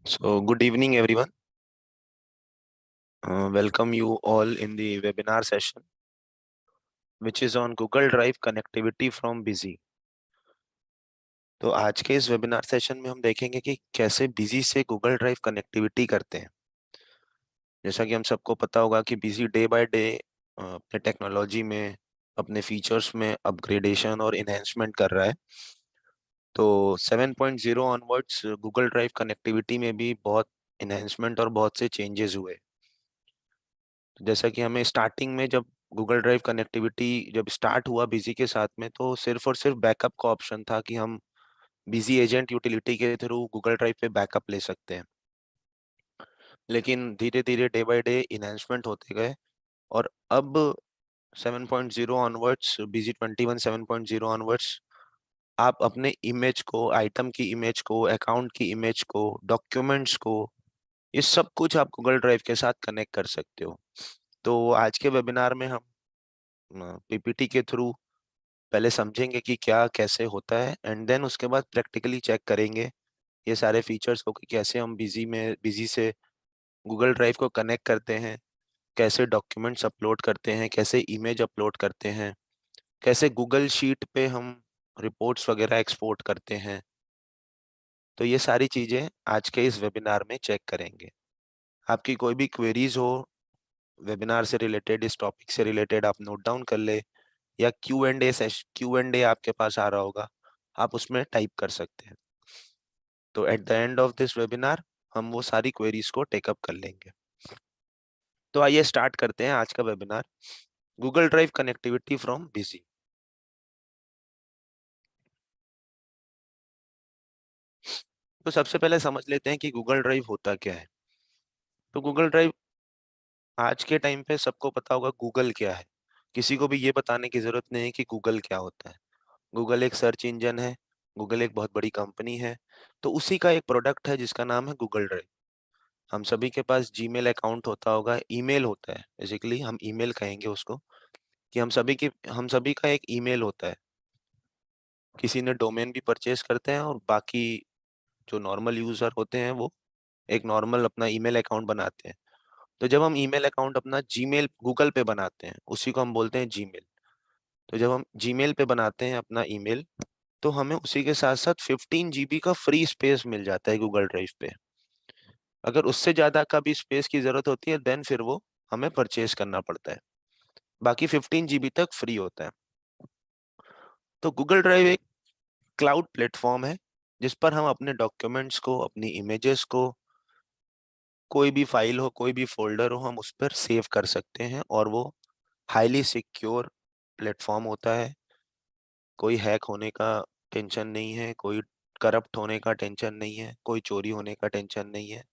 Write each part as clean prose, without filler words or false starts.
So, good evening, everyone. Welcome you all in the webinar session, which is on Google Drive connectivity from Busy. तो आज के इस webinar session में हम देखेंगे कि कैसे बिजी से गूगल ड्राइव कनेक्टिविटी करते हैं। जैसा कि हम सबको पता होगा कि बिजी डे बाय डे अपने टेक्नोलॉजी में, अपने फीचर्स में अपग्रेडेशन और इन्हेंसमेंट कर रहा है। तो 7.0 ऑनवर्ड्स गूगल ड्राइव कनेक्टिविटी में भी बहुत इन्हेंसमेंट और बहुत से चेंजेस हुए। जैसा कि हमें स्टार्टिंग में जब गूगल ड्राइव कनेक्टिविटी जब स्टार्ट हुआ बिजी के साथ में, तो सिर्फ और सिर्फ बैकअप का ऑप्शन था कि हम बिजी एजेंट यूटिलिटी के थ्रू गूगल ड्राइव पे बैकअप ले सकते हैं। लेकिन धीरे धीरे डे बाय डे इन्हेंसमेंट होते गए और अब 7.0 ऑनवर्ड्स, बिजी 21 7.0 ऑनवर्ड्स आप अपने इमेज को, आइटम की इमेज को, अकाउंट की इमेज को, डॉक्यूमेंट्स को, ये सब कुछ आप गूगल ड्राइव के साथ कनेक्ट कर सकते हो। तो आज के वेबिनार में हम पीपीटी के थ्रू पहले समझेंगे कि क्या कैसे होता है, एंड देन उसके बाद प्रैक्टिकली चेक करेंगे ये सारे फीचर्स को कि कैसे हम बिजी से गूगल ड्राइव को कनेक्ट करते हैं, कैसे डॉक्यूमेंट्स अपलोड करते हैं, कैसे इमेज अपलोड करते हैं, कैसे गूगल शीट पे हम रिपोर्ट्स वगैरह एक्सपोर्ट करते हैं। तो ये सारी चीजें आज के इस वेबिनार में चेक करेंगे। आपकी कोई भी क्वेरीज हो वेबिनार से रिलेटेड, इस टॉपिक से रिलेटेड, आप नोट डाउन कर ले, या क्यू एंड ए आपके पास आ रहा होगा, आप उसमें टाइप कर सकते हैं। तो at the end of this webinar हम वो सारी क्वेरीज को टेकअप कर लेंगे। तो आइए स्टार्ट करते हैं आज का webinar, Google drive connectivity from busy. तो सबसे पहले समझ लेते हैं कि गूगल ड्राइव होता क्या है। तो गूगल ड्राइव आज के टाइम पे सबको पता होगा गूगल क्या है। किसी को भी ये बताने की जरूरत नहीं है कि गूगल क्या होता है। गूगल एक सर्च इंजन है, गूगल एक बहुत बड़ी कंपनी है। तो उसी का एक प्रोडक्ट है जिसका नाम है गूगल ड्राइव। हम सभी के पास जीमेल अकाउंट होता होगा, ईमेल होता है, बेसिकली हम ईमेल कहेंगे उसको, कि हम सभी का एक ईमेल होता है। किसी ने डोमेन भी परचेज करते हैं और बाकी जो नॉर्मल यूजर होते हैं वो एक नॉर्मल अपना ईमेल अकाउंट बनाते हैं। तो जब हम ईमेल अकाउंट अपना जीमेल गूगल पे बनाते हैं, उसी को हम बोलते हैं जीमेल। तो जब हम जीमेल पे बनाते हैं अपना ईमेल, तो हमें उसी के साथ साथ 15 GB का फ्री स्पेस मिल जाता है गूगल ड्राइव पे। अगर उससे ज्यादा का भी स्पेस की जरूरत होती है, देन फिर वो हमें परचेज करना पड़ता है। बाकी 15 GB तक फ्री होता है। तो गूगल ड्राइव एक क्लाउड प्लेटफॉर्म है जिस पर हम अपने डॉक्यूमेंट्स को, अपनी इमेजेस को, कोई भी फाइल हो, कोई भी फोल्डर हो, हम उस पर सेव कर सकते हैं, और वो हाईली सिक्योर प्लेटफॉर्म होता है। कोई हैक होने का टेंशन नहीं है, कोई करप्ट होने का टेंशन नहीं है, कोई चोरी होने का टेंशन नहीं है।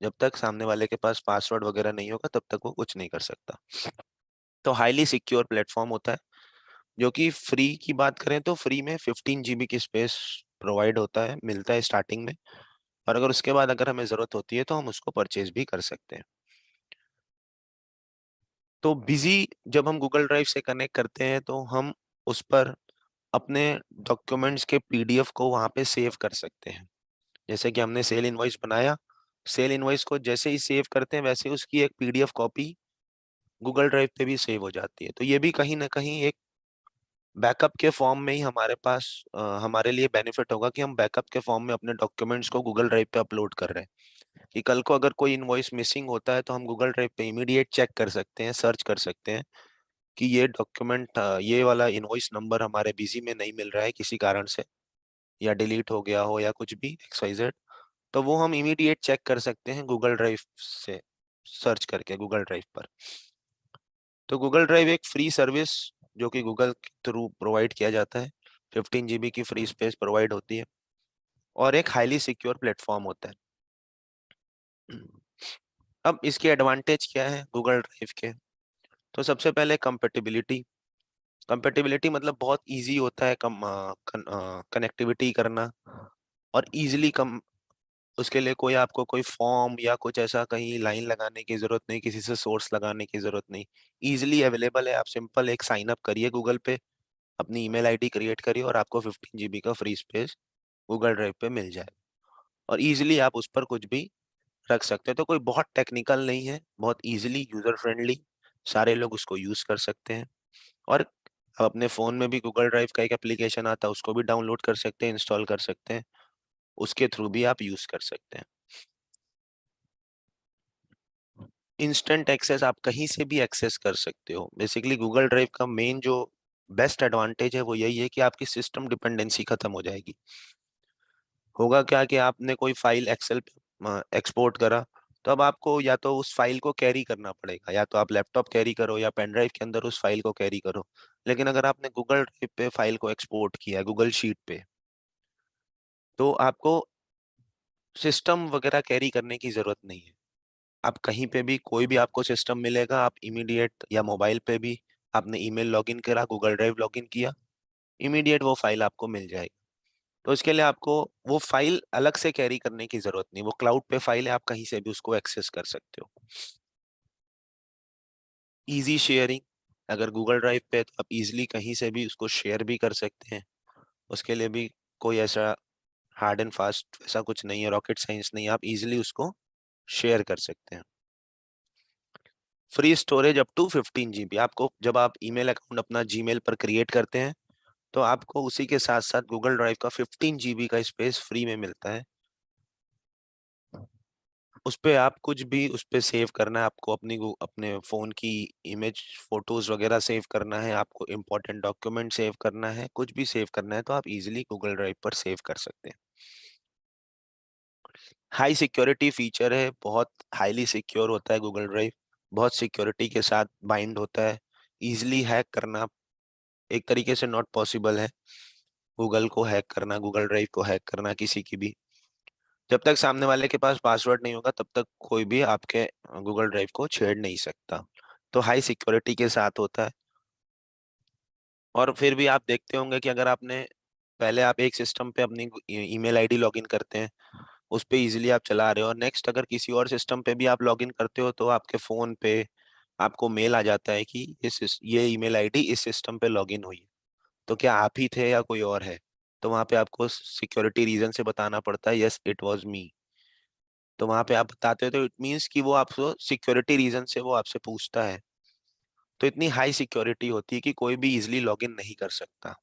जब तक सामने वाले के पास पासवर्ड वगैरह नहीं होगा, तब तक वो कुछ नहीं कर सकता। तो हाईली सिक्योर प्लेटफॉर्म होता है। जो कि फ्री की बात करें तो फ्री में 15 GB की स्पेस प्रोवाइड होता है, मिलता है स्टार्टिंग में। और अगर उसके बाद अगर हमें जरूरत होती है तो हम उसको परचेज भी कर सकते हैं। तो बिजी जब हम गूगल ड्राइव से कनेक्ट करते हैं तो हम उस पर अपने डॉक्यूमेंट्स के पीडीएफ को वहां पे सेव कर सकते हैं। जैसे कि हमने सेल इनवॉइस बनाया, सेल इनवॉइस को जैसे ही सेव करते हैं, वैसे ही उसकी एक पीडीएफ कॉपी गूगल ड्राइव पे भी सेव हो जाती है। तो ये भी कहीं ना कहीं एक बैकअप के फॉर्म में ही हमारे पास हमारे लिए बेनिफिट होगा कि हम बैकअप के फॉर्म में अपने डॉक्यूमेंट्स को गूगल ड्राइव पे अपलोड कर रहे हैं, कि कल को अगर कोई इनवॉइस मिसिंग होता है तो हम गूगल ड्राइव पे इमीडिएट चेक कर सकते हैं, सर्च कर सकते हैं कि ये डॉक्यूमेंट, ये वाला इनवॉइस नंबर हमारे बिजी में नहीं मिल रहा है किसी कारण से, या डिलीट हो गया हो, या कुछ भी XYZ। तो वो हम इमीडिएट चेक कर सकते हैं गूगल ड्राइव से सर्च करके गूगल ड्राइव पर। तो गूगल ड्राइव एक फ्री सर्विस जो कि गूगल के थ्रू प्रोवाइड किया जाता है, 15 GB की फ्री स्पेस प्रोवाइड होती है, और एक हाईली सिक्योर प्लेटफॉर्म होता है। अब इसके एडवांटेज क्या है गूगल ड्राइव के। तो सबसे पहले कंपेटिबिलिटी। कंपेटिबिलिटी मतलब बहुत इजी होता है कनेक्टिविटी करना, और इजीली कम, उसके लिए कोई आपको कोई फॉर्म या कुछ ऐसा कहीं लाइन लगाने की जरूरत नहीं, किसी से सोर्स लगाने की जरूरत नहीं। इजीली अवेलेबल है। आप सिंपल एक साइन अप करिए गूगल पे, अपनी ईमेल आईडी क्रिएट करिए, और आपको 15 GB का फ्री स्पेस गूगल ड्राइव पे मिल जाए। और इजीली आप उस पर कुछ भी रख सकते हैं। तो कोई बहुत टेक्निकल नहीं है, बहुत इजीली यूजर फ्रेंडली, सारे लोग उसको यूज कर सकते हैं। और आप अपने फोन में भी गूगल ड्राइव का एक एप्लीकेशन आता है, उसको भी डाउनलोड कर सकते हैं, इंस्टॉल कर सकते हैं, उसके थ्रू भी आप यूज कर सकते हैं। इंस्टेंट एक्सेस, आप कहीं से भी एक्सेस कर सकते हो। बेसिकली गूगल ड्राइव का मेन जो बेस्ट एडवांटेज है वो यही है कि आपकी सिस्टम डिपेंडेंसी खत्म हो जाएगी। होगा क्या कि आपने कोई फाइल एक्सेल एक्सपोर्ट करा, तो अब आपको या तो उस फाइल को कैरी करना पड़ेगा, या तो आप लैपटॉप कैरी करो या पेन ड्राइव के अंदर उस फाइल को कैरी करो। लेकिन अगर आपने गूगल ड्राइव पे फाइल को एक्सपोर्ट किया है, गूगल शीट पे, तो आपको सिस्टम वगैरह कैरी करने की जरूरत नहीं है। आप कहीं पे भी कोई भी आपको सिस्टम मिलेगा, आप इमीडिएट, या मोबाइल पे भी आपने ईमेल लॉगिन करा, गूगल ड्राइव लॉगिन किया, इमीडिएट वो फाइल आपको मिल जाएगी। तो इसके लिए आपको वो फाइल अलग से कैरी करने की जरूरत नहीं, वो क्लाउड पे फाइल है, आप कहीं से भी उसको एक्सेस कर सकते हो। इजी शेयरिंग, अगर गूगल ड्राइव पे है, तो आप इजीली कहीं से भी उसको शेयर भी कर सकते हैं। उसके लिए भी कोई ऐसा हार्ड एंड फास्ट ऐसा कुछ नहीं है, रॉकेट साइंस नहीं है, आप इजीली उसको शेयर कर सकते हैं। Free storage up to 15 GB। आपको जब आप ईमेल अकाउंट अपना जीमेल पर क्रिएट करते हैं, तो आपको उसी के साथ साथ गूगल ड्राइव का 15 GB का स्पेस फ्री में मिलता है। उस पे आप कुछ भी उस पे सेव करना है, आपको अपने फोन की इमेज, फोटोज वगैरह सेव करना है, आपको इम्पोर्टेंट डॉक्यूमेंट सेव करना है, कुछ भी सेव करना है, तो आप इजीली गूगल ड्राइव पर सेव कर सकते हैं। हाई सिक्योरिटी फीचर है, बहुत हाईली सिक्योर होता है गूगल ड्राइव, बहुत सिक्योरिटी के साथ बाइंड होता है। इजिली हैक करना एक तरीके से नॉट पॉसिबल है, गूगल को हैक करना, गूगल ड्राइव को हैक करना किसी की भी। जब तक सामने वाले के पास पासवर्ड नहीं होगा, तब तक कोई भी आपके गूगल ड्राइव को छेड़ नहीं सकता। तो हाई सिक्योरिटी के साथ होता है। और फिर भी आप देखते होंगे कि अगर आपने पहले आप एक सिस्टम पे अपनी ईमेल आईडी लॉगिन करते हैं, उस पे इजीली आप चला रहे हो, और नेक्स्ट अगर किसी और सिस्टम पे भी आप लॉगिन करते हो, तो आपके फोन पे आपको मेल आ जाता है कि ये ईमेल आईडी इस सिस्टम पे लॉगिन हुई है। तो क्या आप ही थे या कोई और है? तो वहां पे आपको सिक्योरिटी रीजन से बताना पड़ता है, यस इट वाज मी। तो वहां पे आप बताते हो, तो इट मीन्स कि वो आपको सिक्योरिटी रीजन से वो आपसे पूछता है। तो इतनी हाई सिक्योरिटी होती है कि कोई भी इजिली लॉगिन नहीं कर सकता।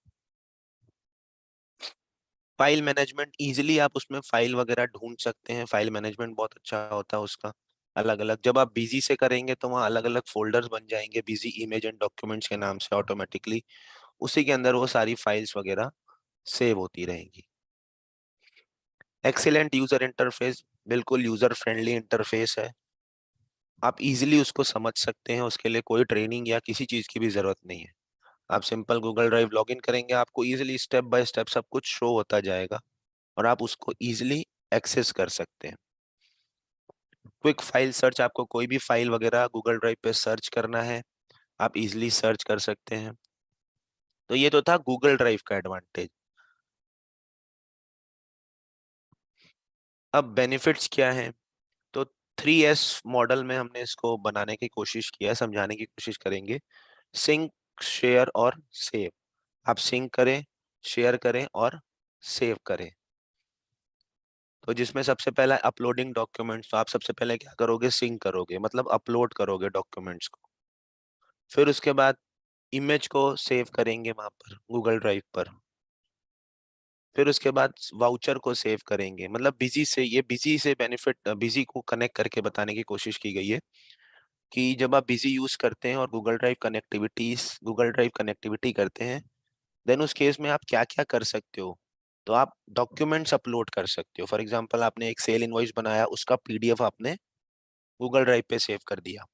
फाइल मैनेजमेंट, इजिली आप उसमें फाइल वगैरह ढूंढ सकते हैं, फाइल मैनेजमेंट बहुत अच्छा होता है उसका। अलग अलग जब आप बिजी से करेंगे, तो वहाँ अलग अलग फोल्डर्स बन जाएंगे, बिजी इमेज एंड डॉक्यूमेंट्स के नाम से ऑटोमेटिकली, उसी के अंदर वो सारी फाइल्स वगैरह सेव होती रहेंगी। एक्सीलेंट यूजर इंटरफेस, बिल्कुल यूजर फ्रेंडली इंटरफेस है, आप इजीली उसको समझ सकते हैं, उसके लिए कोई ट्रेनिंग या किसी चीज की भी जरूरत नहीं है। आप सिंपल गूगल ड्राइव लॉगिन करेंगे, आपको इजीली स्टेप बाय स्टेप सब कुछ शो होता जाएगा, और आप उसको इजीली एक्सेस कर सकते हैं। क्विक फाइल सर्च, आपको कोई भी फाइल वगैरह गूगल ड्राइव पे सर्च करना है, आप इजीली सर्च कर सकते हैं। तो ये तो था गूगल ड्राइव का एडवांटेज। अब बेनिफिट्स क्या हैं? तो 3S मॉडल में हमने इसको बनाने की कोशिश किया है, समझाने की कोशिश करेंगे। सिंक, शेयर और सेव। आप सिंक करें, शेयर करें और सेव करें। तो जिसमें सबसे पहला अपलोडिंग डॉक्यूमेंट्स, तो आप सबसे पहले क्या करोगे? सिंक करोगे, मतलब अपलोड करोगे डॉक्यूमेंट्स को। फिर उसके बाद इमेज को सेव करेंगे वहां पर गूगल ड्राइव पर। फिर उसके बाद वाउचर को सेव करेंगे, मतलब बिजी से, ये बिजी से बेनिफिट, बिजी को कनेक्ट करके बताने की कोशिश की गई है कि जब आप बिजी यूज करते हैं और गूगल ड्राइव कनेक्टिविटी करते हैं, देन उस केस में आप क्या क्या कर सकते हो? तो आप डॉक्यूमेंट्स अपलोड कर सकते हो। फॉर एग्जांपल, आपने एक सेल इनवॉइस बनाया, उसका पीडीएफ आपने गूगल ड्राइव पे सेव कर दिया,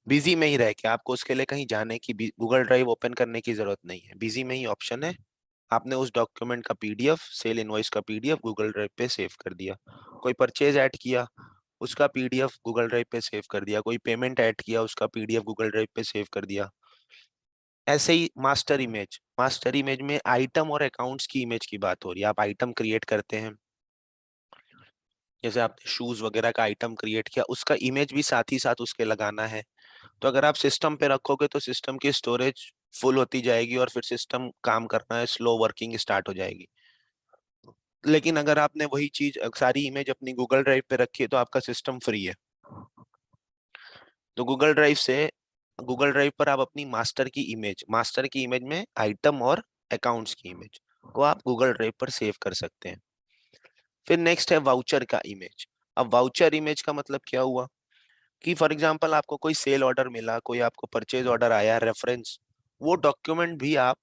बिजी में ही रह के, आपको उसके लिए कहीं जाने की, गूगल ड्राइव ओपन करने की जरूरत नहीं है, बिजी में ही ऑप्शन है। आपने उस डॉक्यूमेंट का पीडीएफ, सेल इनवॉइस का पीडीएफ गूगल ड्राइव पे सेव कर दिया। कोई परचेज ऐड किया, उसका पीडीएफ गूगल ड्राइव पे सेव कर दिया। कोई पेमेंट ऐड किया, उसका पीडीएफ गूगल ड्राइव पे सेव कर दिया। ऐसे ही मास्टर इमेज में आइटम और अकाउंट्स की इमेज की बात हो रही है। आप आइटम क्रिएट करते हैं, जैसे आपने शूज वगैरह का आइटम क्रिएट किया, उसका इमेज भी साथ ही साथ उसके लगाना है। तो अगर आप सिस्टम पे रखोगे, तो सिस्टम की स्टोरेज फुल होती जाएगी, और फिर सिस्टम काम करना है, स्लो वर्किंग स्टार्ट हो जाएगी। लेकिन अगर आपने वही चीज सारी इमेज अपनी गूगल ड्राइव पे रखी है तो आपका सिस्टम फ्री है। तो गूगल ड्राइव पर आप अपनी मास्टर की इमेज में आइटम और अकाउंट्स की इमेज को आप गूगल ड्राइव पर सेव कर सकते हैं। फिर नेक्स्ट है वाउचर का इमेज। अब वाउचर इमेज का मतलब क्या हुआ कि फॉर एग्जांपल आपको कोई सेल ऑर्डर मिला, कोई आपको परचेज ऑर्डर आया, रेफरेंस, वो डॉक्यूमेंट भी आप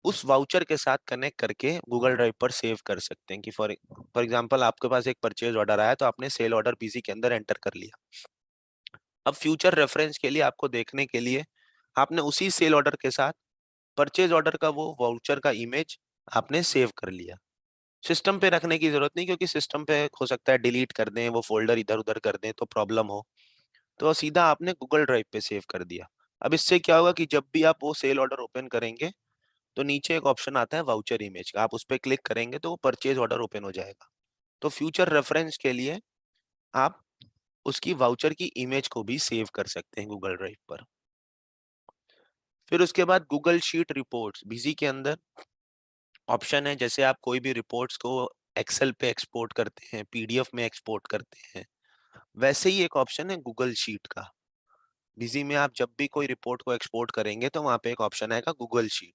उस वाउचर के साथ कनेक्ट करके गूगल ड्राइव पर सेव कर सकते हैं। कि फॉर फॉर एग्जांपल आपके पास एक परचेज ऑर्डर आया तो आपने सेल ऑर्डर पीसी के अंदर एंटर कर लिया। अब फ्यूचर रेफरेंस के लिए आपको देखने के लिए आपने उसी सेल ऑर्डर के साथ परचेज ऑर्डर का वो वाउचर का इमेज आपने सेव कर लिया। सिस्टम पे रखने की जरूरत नहीं, क्योंकि सिस्टम पे हो सकता है डिलीट कर दें, वो फोल्डर इधर उधर कर दें तो प्रॉब्लम हो। तो सीधा आपने गूगल ड्राइव पे सेव कर दिया। अब इससे क्या होगा कि जब भी आप वो सेल ऑर्डर ओपन करेंगे तो नीचे एक ऑप्शन आता है वाउचर इमेज का, आप उस पर क्लिक करेंगे तो वो परचेज ऑर्डर ओपन हो जाएगा। तो फ्यूचर रेफरेंस के लिए आप उसकी वाउचर की इमेज को भी सेव कर सकते हैं गूगल ड्राइव पर। फिर उसके बाद गूगल शीट रिपोर्ट्स, बिजी के अंदर ऑप्शन है। जैसे आप कोई भी रिपोर्ट्स को एक्सेल पे एक्सपोर्ट करते हैं, पीडीएफ में एक्सपोर्ट करते हैं, वैसे ही एक ऑप्शन है गूगल शीट का। बिजी में आप जब भी कोई रिपोर्ट को एक्सपोर्ट करेंगे तो वहां पे एक ऑप्शन आएगा गूगल शीट।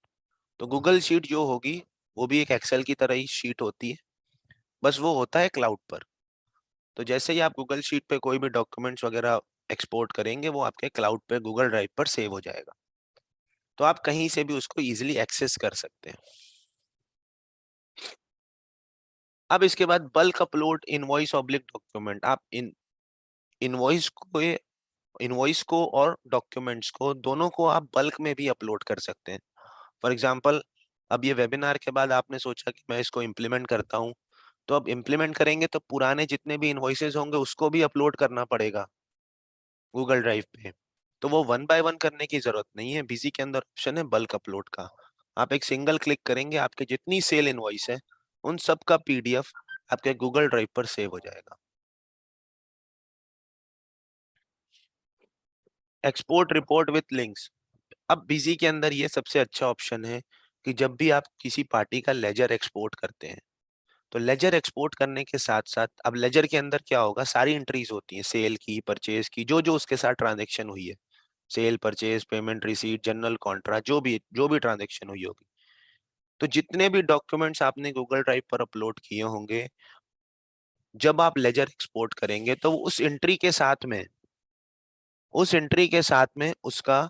तो गूगल शीट जो होगी वो भी एक एक्सेल की तरह ही शीट होती है, बस वो होता है क्लाउड पर। तो जैसे ही आप गूगल शीट पे कोई भी डॉक्यूमेंट्स वगैरह एक्सपोर्ट करेंगे वो आपके क्लाउड पे गूगल ड्राइव पर सेव हो जाएगा। तो आप कहीं से भी उसको इजिली एक्सेस कर सकते हैं। अब इसके बाद bulk upload invoice oblique document. आप इनवॉइस को इनवॉइस को और डॉक्यूमेंट्स को दोनों को आप बल्क में भी अपलोड कर सकते हैं। फॉर एग्जांपल, अब ये वेबिनार के बाद आपने सोचा कि मैं इसको इम्प्लीमेंट करता हूँ, तो अब इम्प्लीमेंट करेंगे तो पुराने जितने भी इनवॉइसेस होंगे उसको भी अपलोड करना पड़ेगा गूगल ड्राइव पे। तो वो वन बाय वन करने की जरूरत नहीं है, बिजी के अंदर ऑप्शन है बल्क अपलोड का। आप एक सिंगल क्लिक करेंगे, आपके जितनी सेल इनवॉइस है उन सब का पीडीएफ आपके गूगल ड्राइव पर सेव हो जाएगा। Export report with links. अब बिजी के अंदर ये सबसे अच्छा ऑप्शन है कि जब भी आप किसी पार्टी का लेजर एक्सपोर्ट करते हैं तो लेजर एक्सपोर्ट करने के साथ साथ अब लेजर के अंदर क्या होगा, सारी एंट्रीज होती हैं, सेल की, परचेज की, जो जो उसके साथ ट्रांजेक्शन हुई है, sale, purchase, payment, receipt, journal contra, जो भी ट्रांजेक्शन हुई होगी। तो जितने भी डॉक्यूमेंट्स आपने गूगल ड्राइव पर अपलोड किए होंगे, जब आप लेजर एक्सपोर्ट करेंगे तो उस एंट्री के साथ में उसका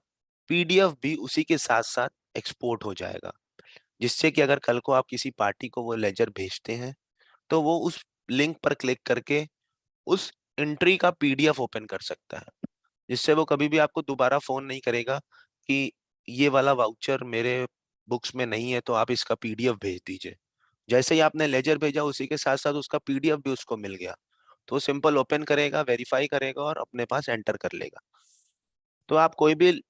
पीडीएफ भी उसी के साथ साथ एक्सपोर्ट हो जाएगा। जिससे कि अगर कल को आप किसी पार्टी को वो लेजर भेजते हैं तो वो उस लिंक पर क्लिक करके उस एंट्री का पीडीएफ ओपन कर सकता है, जिससे वो कभी भी आपको दोबारा फोन नहीं करेगा कि ये वाला वाउचर मेरे बुक्स में नहीं है तो आप इसका पीडीएफ भेज दीजिए। जैसे ही आपने लेजर भेजा उसी के साथ साथ उसका पीडीएफ भी उसको मिल गया, तो सिंपल ओपन करेगा, वेरीफाई करेगा और अपने पास एंटर कर लेगा। तो आप कोई भी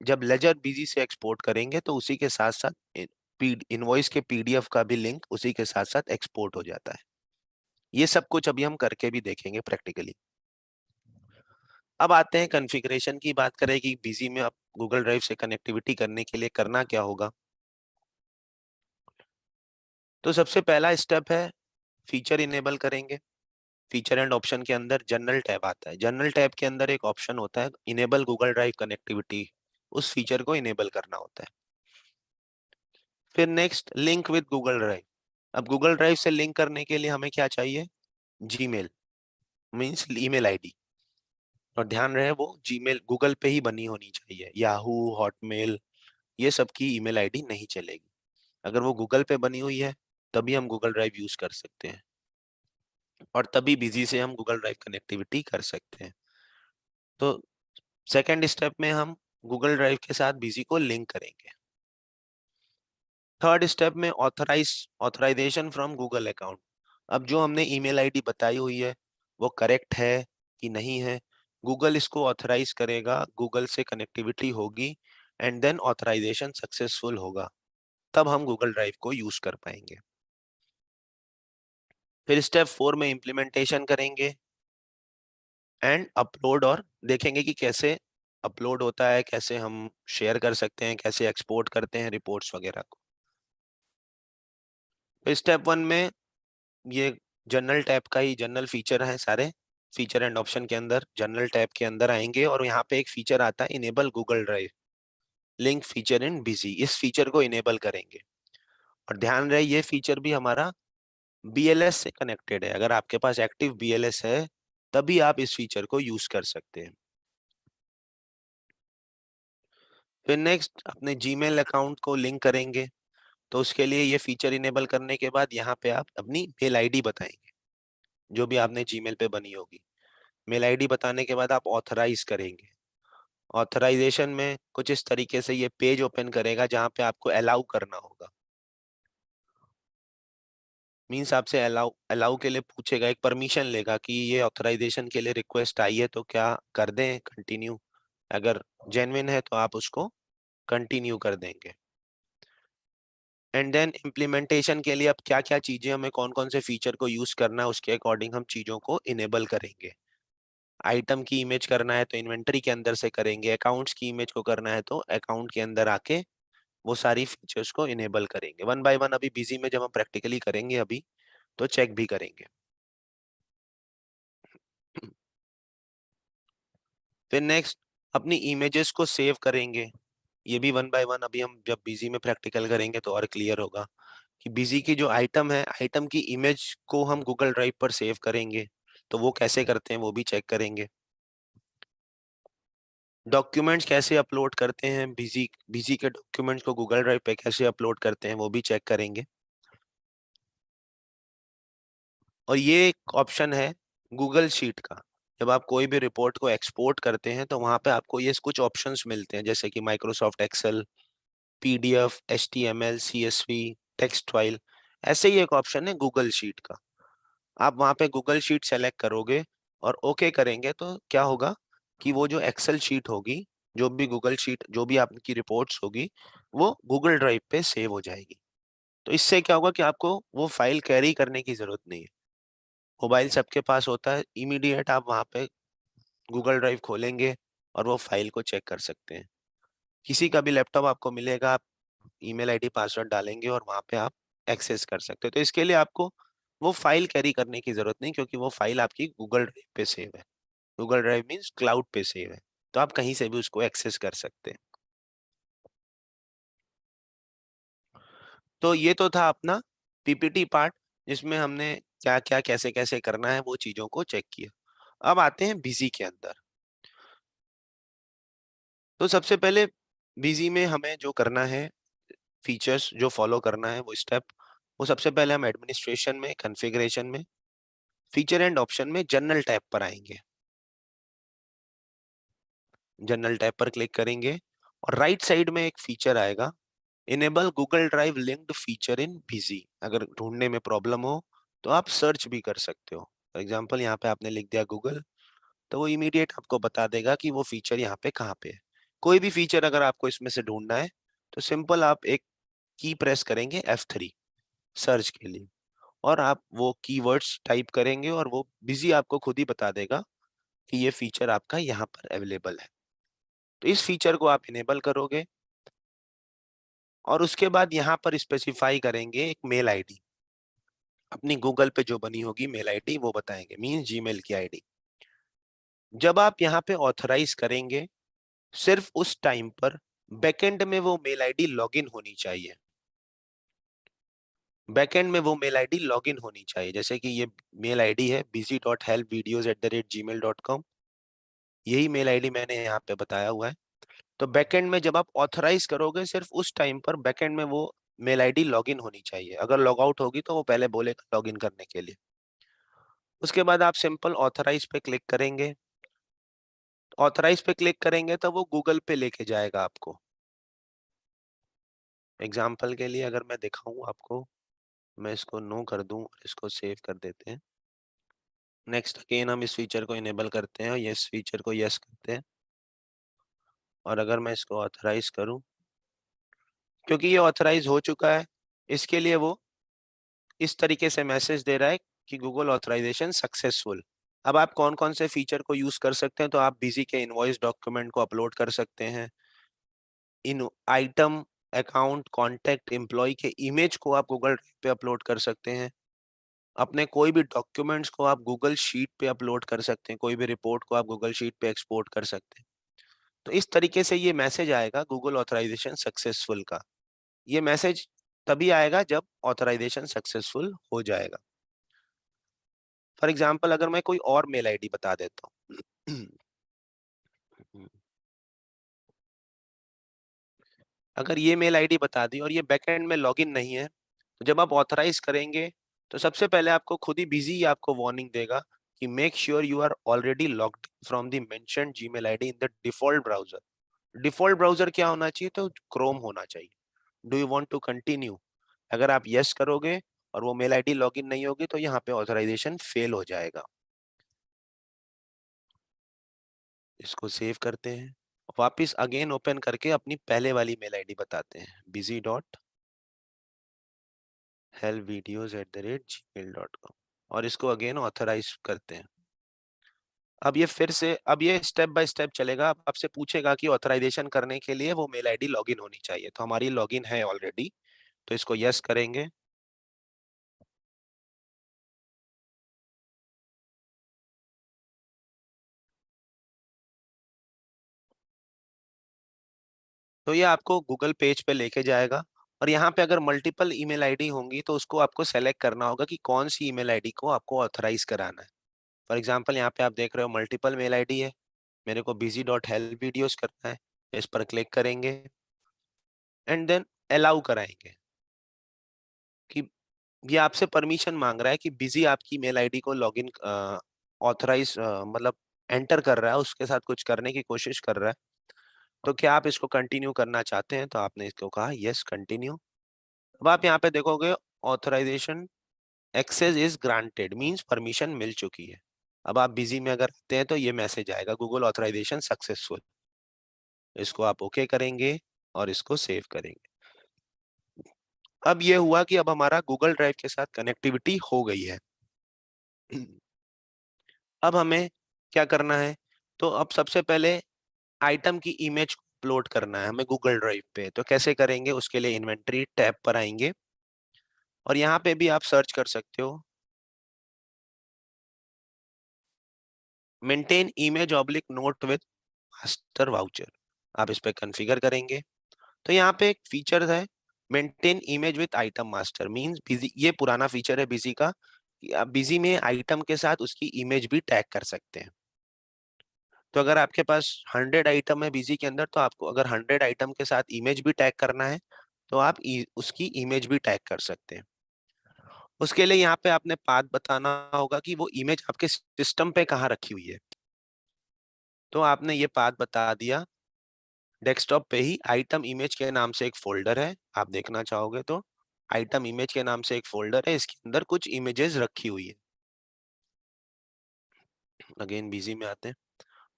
जब लेजर बीजी से एक्सपोर्ट करेंगे तो उसी के साथ साथ इनवॉइस के पीडीएफ का भी लिंक उसी के साथ साथ एक्सपोर्ट हो जाता है। ये सब कुछ अभी हम करके भी देखेंगे प्रैक्टिकली। अब आते हैं कॉन्फ़िगरेशन की बात करें कि बिजी में आप गूगल ड्राइव से कनेक्टिविटी करने के लिए करना क्या होगा। तो सबसे पहला स्टेप है फीचर इनेबल करेंगे। फीचर एंड ऑप्शन के अंदर जनरल टैब आता है, जनरल टैब के अंदर एक ऑप्शन होता है इनेबल गूगल ड्राइव कनेक्टिविटी, उस फीचर को इनेबल करना होता है। फिर next link with Google drive. अब गूगल ड्राइव से लिंक करने के लिए हमें क्या चाहिए, जीमेल, मीन्स ईमेल आईडी। और ध्यान रहे वो जीमेल गूगल पे ही बनी होनी चाहिए, याहू, हॉटमेल, ये सब की ईमेल आईडी नहीं चलेगी। अगर वो गूगल पे बनी हुई है तभी हम गूगल ड्राइव यूज कर सकते हैं और तभी बिजी से हम गूगल ड्राइव कनेक्टिविटी कर सकते हैं। तो सेकेंड स्टेप में हम गूगल ड्राइव के साथ बिजी को लिंक करेंगे। थर्ड स्टेप में ऑथराइजेशन फ्रॉम गूगल अकाउंट। अब जो हमने ईमेल आईडी बताई हुई है वो करेक्ट है कि नहीं है, गूगल इसको ऑथराइज करेगा, गूगल से कनेक्टिविटी होगी एंड देन ऑथराइजेशन सक्सेसफुल होगा, तब हम गूगल ड्राइव को यूज कर पाएंगे। फिर स्टेप 4 में इम्प्लीमेंटेशन करेंगे एंड अपलोड, और देखेंगे कि कैसे अपलोड होता है, कैसे हम शेयर कर सकते हैं, कैसे एक्सपोर्ट करते हैं रिपोर्ट्स वगैरह को। तो स्टेप 1 में ये जनरल टैब का ही जनरल फीचर है, सारे फीचर एंड ऑप्शन के अंदर जनरल टैब के अंदर आएंगे और यहाँ पे एक फीचर आता है enable Google drive link feature in busy, इस फीचर को इनेबल करेंगे। और ध्यान रहे ये फीचर भी हमारा बीएलएस से कनेक्टेड है, अगर आपके पास एक्टिव बीएलएस है तभी आप इस फीचर को यूज कर सकते हैं। फिर नेक्स्ट अपने जीमेल अकाउंट को लिंक करेंगे, तो उसके लिए ये फीचर इनेबल करने के बाद यहाँ पे आप अपनी मेल आईडी बताएंगे जो भी आपने जीमेल पे बनी होगी। मेल आईडी बताने के बाद आप ऑथराइज करेंगे। ऑथराइजेशन में कुछ इस तरीके से ये पेज ओपन करेगा जहां पे आपको अलाउ करना होगा। मीन्स आपसे अलाउ अलाउ के लिए पूछेगा, एक परमिशन लेगा कि ये ऑथराइजेशन के लिए रिक्वेस्ट आई है तो क्या कर दें कंटिन्यू। अगर जेन्युइन है तो आप उसको कंटिन्यू कर देंगे। एंड देन इम्प्लीमेंटेशन के लिए अब क्या क्या चीजें हमें कौन कौन से फीचर को यूज करना है उसके अकॉर्डिंग हम चीजों को इनेबल करेंगे। आइटम की इमेज करना है तो इन्वेंटरी के अंदर से करेंगे, अकाउंट्स की इमेज को करना है तो अकाउंट के अंदर आके वो सारी फीचर्स को इनेबल करेंगे। वन बाय वन अभी बिजी में जब हम प्रैक्टिकली करेंगे अभी तो चेक भी करेंगे। फिर नेक्स्ट अपनी इमेजेस को सेव करेंगे। ये भी वन बाय वन अभी हम जब बिजी में प्रैक्टिकल करेंगे तो और क्लियर होगा कि बिजी की जो आइटम है, आइटम की इमेज को हम गूगल ड्राइव पर सेव करेंगे, तो वो कैसे करते हैं वो भी चेक करेंगे। डॉक्यूमेंट्स कैसे अपलोड करते हैं, बिजी बिजी के डॉक्यूमेंट्स को गूगल ड्राइव पे कैसे अपलोड करते हैं वो भी चेक करेंगे। और ये एक ऑप्शन है गूगल शीट का, जब आप कोई भी रिपोर्ट को एक्सपोर्ट करते हैं तो वहां पे आपको ये कुछ ऑप्शंस मिलते हैं जैसे कि Microsoft Excel, PDF, HTML, CSV, text file. ऐसे ही एक ऑप्शन है गूगल शीट का। आप वहां पे गूगल शीट सेलेक्ट करोगे और ओके करेंगे तो क्या होगा कि वो जो एक्सेल शीट होगी, जो भी गूगल शीट, जो भी आपकी रिपोर्ट्स होगी वो गूगल ड्राइव पे सेव हो जाएगी। तो इससे क्या होगा कि आपको वो फाइल कैरी करने की जरूरत नहीं है। मोबाइल सबके पास होता है, इमीडिएट आप वहां पे गूगल ड्राइव खोलेंगे और वो फाइल को चेक कर सकते हैं। किसी का भी लैपटॉप आपको मिलेगा, आप ईमेल आईडी पासवर्ड डालेंगे और वहां पे आप एक्सेस कर सकते हो। तो इसके लिए आपको वो फाइल कैरी करने की जरूरत नहीं, क्योंकि वो फाइल आपकी गूगल ड्राइव पे सेव है। गूगल ड्राइव मीन्स क्लाउड पे सेव है, तो आप कहीं से भी उसको एक्सेस कर सकते हैं। तो ये तो था अपना पीपीटी पार्ट, जिसमें हमने क्या क्या कैसे कैसे करना है वो चीजों को चेक किया। अब आते हैं बिजी के अंदर। तो सबसे पहले बिजी में हमें जो करना है, फीचर्स जो फॉलो करना है वो स्टेप, वो सबसे पहले हम एडमिनिस्ट्रेशन में, कॉन्फ़िगरेशन में, फीचर एंड ऑप्शन में जनरल टैब पर आएंगे। जनरल टैब पर क्लिक करेंगे और राइट साइड में एक फीचर आएगा enable Google drive linked feature in busy. अगर ढूंढने में प्रॉब्लम हो तो आप सर्च भी कर सकते हो। फॉर एग्जांपल यहाँ पे आपने लिख दिया गूगल, तो वो इमीडिएट आपको बता देगा कि वो फीचर यहाँ पे कहाँ पे है। कोई भी फीचर अगर आपको इसमें से ढूंढना है तो सिंपल आप एक की प्रेस करेंगे F3 सर्च के लिए, और आप वो कीवर्ड्स टाइप करेंगे और वो बिजी आपको खुद ही बता देगा कि ये फीचर आपका यहाँ पर अवेलेबल है। तो इस फीचर को आप इनेबल करोगे और उसके बाद यहाँ पर स्पेसिफाई करेंगे एक मेल आईडी, अपनी गूगल पे जो बनी होगी मेल आईडी वो बताएंगे, मींस जीमेल की आईडी। जब आप यहाँ पे ऑथराइज करेंगे सिर्फ उस टाइम पर बैकएंड में वो मेल आईडी लॉगिन होनी चाहिए। बैकएंड में वो मेल आईडी लॉगिन होनी चाहिए, जैसे कि ये मेल आईडी है busy.helpvideos@gmail.com, यही मेल आईडी मैंने यहाँ पे बताया हुआ है। तो बैकएंड में जब आप ऑथराइज करोगे सिर्फ उस टाइम पर बैकएंड में वो मेल आईडी लॉगिन होनी चाहिए। अगर लॉग आउट होगी तो वो पहले बोलेगा लॉगिन करने के लिए। उसके बाद आप सिंपल ऑथराइज पे क्लिक करेंगे। ऑथराइज पे क्लिक करेंगे तो वो गूगल पे लेके जाएगा आपको। एग्जाम्पल के लिए अगर मैं दिखाऊं आपको, मैं इसको नो कर दूं और इसको सेव कर देते हैं। नेक्स्ट अगेन हम इस फीचर को इनेबल करते हैं और इस फीचर को यस करते हैं। और अगर मैं इसको ऑथराइज करूं, क्योंकि ये ऑथराइज हो चुका है, इसके लिए वो इस तरीके से मैसेज दे रहा है कि गूगल ऑथराइजेशन सक्सेसफुल। अब आप कौन कौन से फीचर को यूज कर सकते हैं, तो आप बिजी के इनवॉइस डॉक्यूमेंट को अपलोड कर सकते हैं, इन आइटम अकाउंट, कॉन्टैक्ट, एम्प्लॉय के इमेज को आप गूगल ड्राइव पे अपलोड कर सकते हैं। अपने कोई भी डॉक्यूमेंट्स को आप गूगल शीट पे अपलोड कर सकते हैं, कोई भी रिपोर्ट को आप गूगल शीट पे एक्सपोर्ट कर सकते हैं। तो इस तरीके से ये मैसेज आएगा गूगल ऑथराइजेशन सक्सेसफुल का। ये मैसेज तभी आएगा जब ऑथराइजेशन सक्सेसफुल हो जाएगा। फॉर एग्जाम्पल अगर मैं कोई और मेल आईडी बता देता हूँ अगर ये मेल आईडी बता दी और ये बैकएंड में लॉगिन नहीं है, तो जब आप ऑथराइज करेंगे तो सबसे पहले आपको खुद ही बिजी आपको वार्निंग देगा कि make sure you are already logged from the mentioned Gmail ID in the default browser. Default browser क्या होना चाहिए? तो क्रोम होना चाहिए। Do you want to continue? अगर आप यस करोगे और वो मेल आईडी लॉगिन नहीं होगी तो यहाँ पे ऑथराइजेशन फेल हो जाएगा। इसको सेव करते हैं, वापिस अगेन ओपन करके अपनी पहले वाली मेल आईडी बताते हैं, busy.helpvideos@gmail.com, और इसको अगेन ऑथराइज करते हैं। अब ये स्टेप बाय स्टेप चलेगा। अब आपसे पूछेगा कि ऑथराइजेशन करने के लिए वो मेल आईडी लॉगिन होनी चाहिए, तो हमारी लॉगिन है ऑलरेडी, तो इसको यस करेंगे। तो ये आपको गूगल पेज पे लेके जाएगा, और यहाँ पे अगर मल्टीपल ईमेल आईडी होंगी तो उसको आपको सेलेक्ट करना होगा कि कौन सी ईमेल आईडी को आपको ऑथराइज कराना है। फॉर एग्जाम्पल यहाँ पे आप देख रहे हो मल्टीपल मेल आईडी है, मेरे को busy.helpvideos करना है, इस पर क्लिक करेंगे एंड देन अलाउ कराएंगे कि ये आपसे परमिशन मांग रहा है कि बिजी आपकी मेल आईडी को लॉगिन ऑथराइज मतलब एंटर कर रहा है, उसके साथ कुछ करने की कोशिश कर रहा है। तो क्या आप इसको कंटिन्यू करना चाहते हैं? तो आपने इसको कहा यस कंटिन्यू। अब आप यहाँ पे देखोगे authorisation access is granted, means permission मिल चुकी है। अब आप बिजी में अगर आते हैं तो ये मैसेज आएगा गूगल ऑथराइजेशन सक्सेसफुल। इसको आप ओके करेंगे और इसको सेव करेंगे। अब ये हुआ कि अब हमारा गूगल ड्राइव के साथ कनेक्टिविटी हो गई है। अब हमें क्या करना है? तो अब सबसे पहले आइटम की इमेज अपलोड करना है हमें गूगल ड्राइव पे। तो कैसे करेंगे? उसके लिए इन्वेंटरी टैब पर आएंगे और यहाँ पे भी आप सर्च कर सकते हो maintain image oblique note with master voucher. आप इस पे कॉन्फ़िगर करेंगे तो यहाँ पे एक फीचर है maintain image with item master, means busy. ये पुराना फीचर है बिजी का कि आप बिजी में आइटम के साथ उसकी इमेज भी टैग कर सकते हैं। तो अगर आपके पास 100 आइटम है बिजी के अंदर, तो आपको अगर 100 आइटम के साथ इमेज भी टैग करना है तो आप उसकी इमेज भी टैग कर सकते हैं। उसके लिए यहाँ पे आपने पाथ बताना होगा कि वो इमेज आपके सिस्टम पे कहाँ रखी हुई है। तो आपने ये पाथ बता दिया। डेस्कटॉप पे ही आइटम इमेज के नाम से एक फोल्डर है, आप देखना चाहोगे तो आइटम इमेज के नाम से एक फोल्डर है, इसके अंदर कुछ इमेजेस रखी हुई है। अगेन बिजी में आते हैं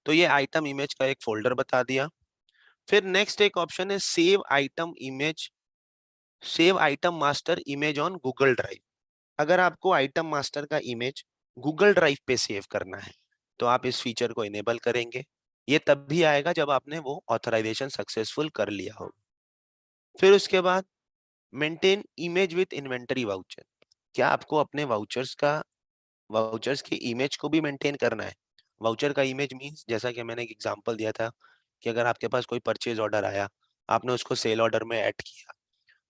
तो ये आइटम इमेज का एक फोल्डर बता दिया। फिर नेक्स्ट एक ऑप्शन है save item image, save item master image on Google drive. अगर आपको आइटम मास्टर का इमेज गूगल ड्राइव पे सेव करना है तो आप इस फीचर को इनेबल करेंगे। ये तब भी आएगा जब आपने वो ऑथराइजेशन सक्सेसफुल कर लिया हो। फिर उसके बाद maintain image with inventory voucher. क्या आपको अपने वाउचर्स की इमेज को भी मेंटेन करना है? वाउचर का इमेज मींस जैसा कि मैंने एक एग्जांपल दिया था कि अगर आपके पास कोई परचेज ऑर्डर आया, आपने उसको सेल ऑर्डर में ऐड किया,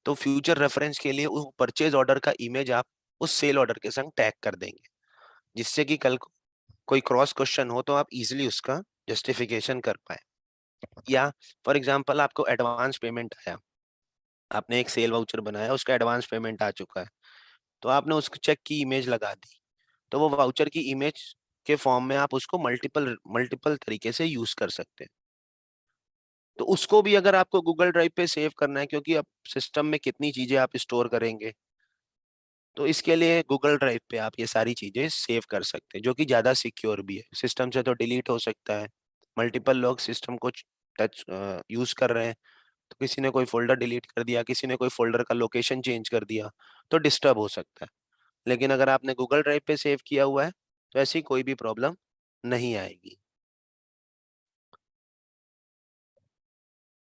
तो फ्यूचर रेफरेंस के लिए उस परचेज ऑर्डर का इमेज आप उस सेल ऑर्डर के संग टैग कर देंगे, जिससे कि कल को कोई क्रॉस क्वेश्चन हो तो आप इजीली उसका जस्टिफिकेशन कर पाए। या फॉर एग्जांपल आपको एडवांस पेमेंट आया, आपने एक सेल वाउचर बनाया, उसका एडवांस पेमेंट आ चुका है, तो आपने उस चेक की इमेज लगा दी, तो वो वाउचर की इमेज के फॉर्म में आप उसको मल्टीपल मल्टीपल तरीके से यूज कर सकते हैं। तो उसको भी अगर आपको गूगल ड्राइव पे सेव करना है, क्योंकि अब सिस्टम में कितनी चीजें आप स्टोर करेंगे, तो इसके लिए गूगल ड्राइव पे आप ये सारी चीजें सेव कर सकते हैं, जो कि ज्यादा सिक्योर भी है। सिस्टम से तो डिलीट हो सकता है, मल्टीपल लोग सिस्टम को टच यूज कर रहे हैं, तो किसी ने कोई फोल्डर डिलीट कर दिया, किसी ने कोई फोल्डर का लोकेशन चेंज कर दिया, तो डिस्टर्ब हो सकता है। लेकिन अगर आपने गूगल ड्राइव पे सेव किया हुआ है तो ऐसी कोई भी प्रॉब्लम नहीं आएगी।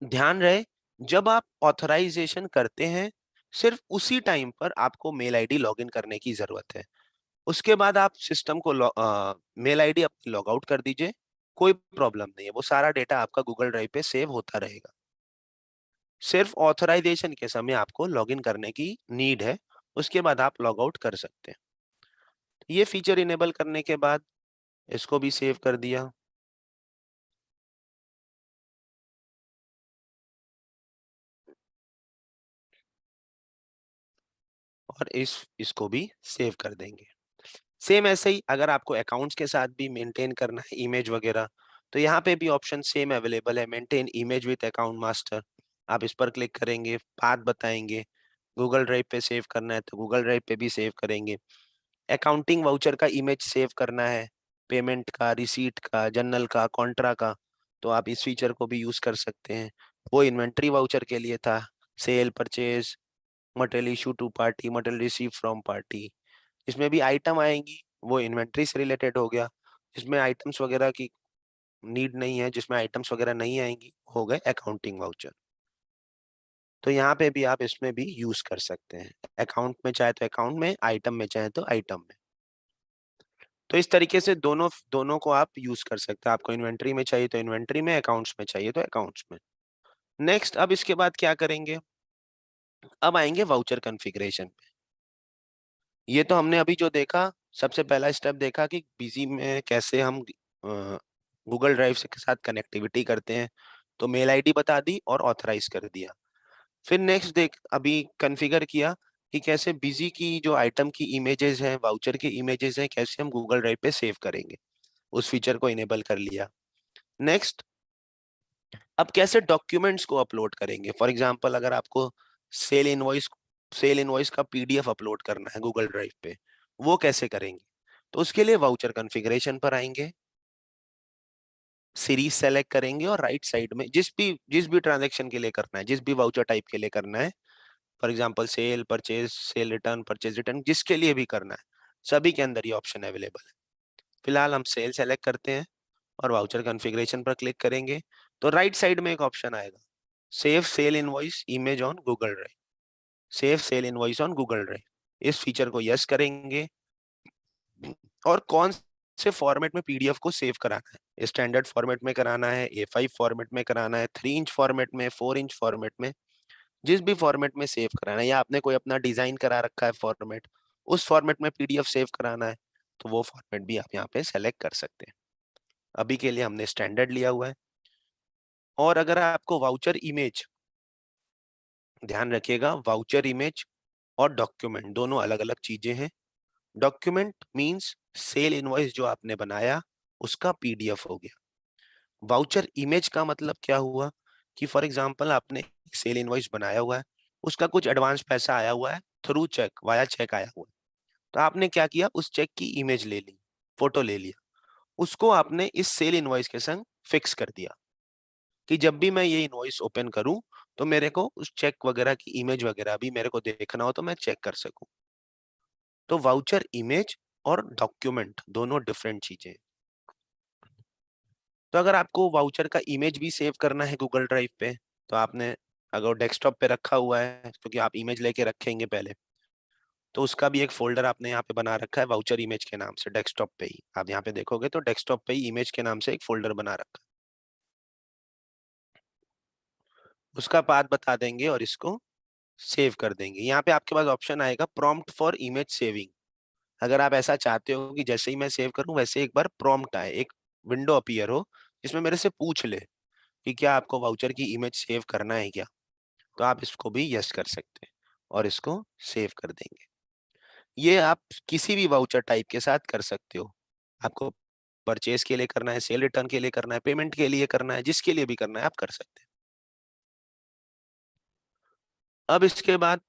ध्यान रहे जब आप ऑथराइजेशन करते हैं, सिर्फ उसी टाइम पर आपको मेल आईडी लॉगिन करने की जरूरत है। उसके बाद आप सिस्टम को मेल आईडी अपनी लॉग आउट कर दीजिए, कोई प्रॉब्लम नहीं है, वो सारा डेटा आपका गूगल ड्राइव पे सेव होता रहेगा। सिर्फ ऑथराइजेशन के समय आपको लॉगिन करने की नीड है, उसके बाद आप लॉग आउट कर सकते हैं। ये फीचर इनेबल करने के बाद इसको भी सेव कर दिया और इसको भी सेव कर देंगे। सेम ऐसे ही अगर आपको अकाउंट्स के साथ भी मेंटेन करना है इमेज वगैरह, तो यहाँ पे भी ऑप्शन सेम अवेलेबल है, maintain image with account master. आप इस पर क्लिक करेंगे, पाथ बताएंगे, गूगल ड्राइव पे सेव करना है तो गूगल ड्राइव पे भी सेव करेंगे। अकाउंटिंग वाउचर का इमेज सेव करना है, पेमेंट का, रिसीट का, जर्नल का, कॉन्ट्रा का, तो आप इस फीचर को भी यूज कर सकते हैं। वो इन्वेंट्री वाउचर के लिए था, sale, purchase, material issue to party, material receive from party. इसमें भी आइटम आएंगी, वो इन्वेंट्री से रिलेटेड हो गया। जिसमें आइटम्स वगैरह की नीड नहीं है, जिसमें आइटम्स वगैरह नहीं आएंगी, हो गए अकाउंटिंग वाउचर। तो यहाँ पे भी आप इसमें भी यूज कर सकते हैं, अकाउंट में चाहे तो अकाउंट में, आइटम में चाहे तो आइटम में। तो इस तरीके से दोनों दोनों को आप यूज कर सकते हैं। आपको इन्वेंट्री में चाहिए तो इन्वेंट्री में, अकाउंट्स में चाहिए तो अकाउंट्स में। नेक्स्ट, अब इसके बाद क्या करेंगे, अब आएंगे वाउचर कॉन्फ़िगरेशन पे। ये तो हमने अभी जो देखा, सबसे पहला स्टेप देखा कि बिजी में कैसे हम गूगल ड्राइव से के साथ कनेक्टिविटी करते हैं, तो मेल आईडी बता दी और ऑथराइज कर दिया। फिर नेक्स्ट देख अभी कॉन्फ़िगर किया कि कैसे बिजी की जो आइटम की इमेजेस हैं, वाउचर की इमेजेस हैं, कैसे हम गूगल ड्राइव पे सेव करेंगे, उस फीचर को इनेबल कर लिया। नेक्स्ट, अब कैसे डॉक्यूमेंट्स को अपलोड करेंगे। फॉर एग्जांपल अगर आपको सेल इनवॉइस सेल इनवॉइस का पीडीएफ अपलोड करना है गूगल ड्राइव पे, वो कैसे करेंगे, तो उसके लिए वाउचर कॉन्फ़िगरेशन पर आएंगे, सीरीज सेलेक्ट करेंगे और राइट साइड में जिस भी ट्रांजैक्शन के लिए करना है, जिस भी वाउचर टाइप के लिए करना है, for example sale, purchase, sale return, purchase return, जिसके लिए भी करना है, सभी के अंदर ये ऑप्शन अवेलेबल है। फिलहाल हम सेल सेलेक्ट करते हैं और वाउचर कॉन्फ़िगरेशन पर क्लिक करेंगे, तो राइट साइड में एक ऑप्शन आएगा, save sale invoice image on Google Drive, save sale invoice on Google Drive. इस फीचर को यस करेंगे। और कौन से फॉर्मेट में पीडीएफ को सेव कराना है, स्टैंडर्ड फॉर्मेट में कराना है, A5 फॉर्मेट में कराना है, 3 इंच फॉर्मेट में, 4 इंच फॉर्मेट में, जिस भी फॉर्मेट में सेव कराना है, या आपने कोई अपना डिजाइन करा रखा है फॉर्मेट, उस फॉर्मेट में पीडीएफ सेव कराना है, तो वो फॉर्मेट भी आप यहाँ पे सेलेक्ट कर सकते हैं। अभी के लिए हमने स्टैंडर्ड लिया हुआ है। और अगर आपको वाउचर इमेज, ध्यान रखिएगा, वाउचर इमेज और डॉक्यूमेंट दोनों अलग अलग चीजें हैं। डॉक्यूमेंट मींस सेल इनवॉइस जो आपने बनाया, उसका पीडीएफ हो गया। वाउचर इमेज का मतलब क्या हुआ कि फॉर एग्जांपल आपने सेल इनवॉइस बनाया हुआ है, उसका कुछ एडवांस पैसा आया हुआ है, थ्रू चेक, वाया चेक आया हुआ है, तो आपने क्या किया, उस चेक की इमेज ले ली, फोटो ले लिया, उसको आपने इस सेल इनवॉइस के संग फिक्स कर दिया कि जब भी मैं ये इनवॉइस ओपन करूं, तो मेरे को उस चेक वगैरह की इमेज वगैरह भी मेरे को देखना हो तो मैं चेक कर सकूं। तो वाउचर इमेज और डॉक्यूमेंट दोनों डिफरेंट चीजें हैं। तो अगर आपको वाउचर का इमेज भी सेव करना है गूगल ड्राइव पे, तो आपने अगर डेस्कटॉप पे रखा हुआ है, क्योंकि आप इमेज लेके रखेंगे पहले, तो उसका भी एक फोल्डर आपने यहाँ पे बना रखा है वाउचर इमेज के नाम से, डेस्कटॉप पे ही आप यहाँ पे देखोगे तो डेस्कटॉप पे ही इमेज के नाम से एक फोल्डर बना रखा है, उसका पाथ बता देंगे और इसको सेव कर देंगे। यहाँ पे आपके पास ऑप्शन आएगा प्रॉम्प्ट फॉर इमेज सेविंग। अगर आप ऐसा चाहते हो कि जैसे ही मैं सेव करूं वैसे एक बार प्रॉम्प्ट आए, एक विंडो अपीयर हो, जिसमें मेरे से पूछ ले कि क्या आपको वाउचर की इमेज सेव करना है क्या, तो आप इसको भी यस कर सकते हैं और इसको सेव कर देंगे। ये आप किसी भी वाउचर टाइप के साथ कर सकते हो। आपको परचेज के लिए करना है, सेल रिटर्न के लिए करना है, पेमेंट के लिए करना है, जिसके लिए भी करना है आप कर सकते हैं। अब इसके बाद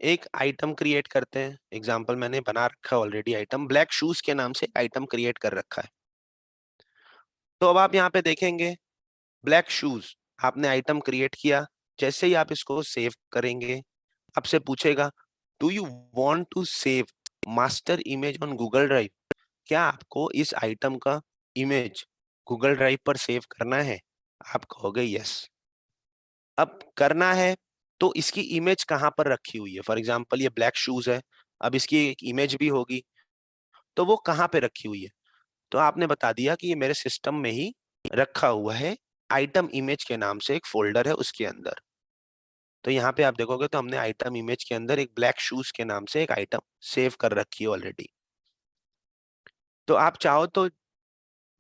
एक आइटम क्रिएट करते हैं। एग्जाम्पल मैंने बना रखा है ऑलरेडी, आइटम ब्लैक शूज के नाम से आइटम क्रिएट कर रखा है। तो अब आप यहाँ पे देखेंगे ब्लैक शूज, आपने आइटम क्रिएट किया। जैसे ही आप इसको सेव करेंगे, आपसे पूछेगा do you want to save master image on Google Drive, क्या आपको इस आइटम का इमेज गूगल ड्राइव पर सेव करना है। आप कहोगे यस, अब करना है तो इसकी इमेज कहाँ पर रखी हुई है। फॉर एग्जाम्पल ये ब्लैक शूज है, अब इसकी एक इमेज भी होगी, तो वो कहाँ पे रखी हुई है। तो आपने बता दिया कि ये मेरे सिस्टम में ही रखा हुआ है, आइटम इमेज के नाम से एक फोल्डर है उसके अंदर। तो यहाँ पे आप देखोगे तो हमने आइटम इमेज के अंदर एक ब्लैक शूज के नाम से एक आइटम सेव कर रखी है ऑलरेडी। तो आप चाहो तो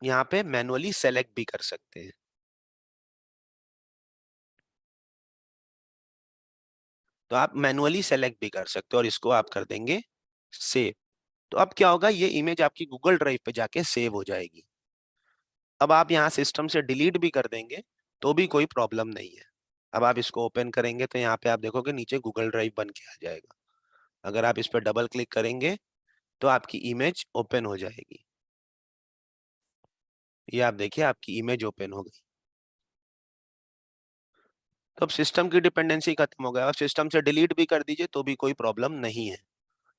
यहाँ पे मैनुअली सेलेक्ट भी कर सकते हैं। तो आप मैनुअली सेलेक्ट भी कर सकते हो और इसको आप कर देंगे सेव। तो अब क्या होगा, ये इमेज आपकी गूगल ड्राइव पे जाके सेव हो जाएगी। अब आप यहाँ सिस्टम से डिलीट भी कर देंगे तो भी कोई प्रॉब्लम नहीं है। अब आप इसको ओपन करेंगे तो यहाँ पे आप देखोगे नीचे गूगल ड्राइव बन के आ जाएगा। अगर आप इस पर डबल क्लिक करेंगे तो आपकी इमेज ओपन हो जाएगी। ये आप देखिए आपकी इमेज ओपन हो गई। तो अब सिस्टम की डिपेंडेंसी खत्म हो गया। आप सिस्टम से डिलीट भी कर दीजिए तो भी कोई प्रॉब्लम नहीं है।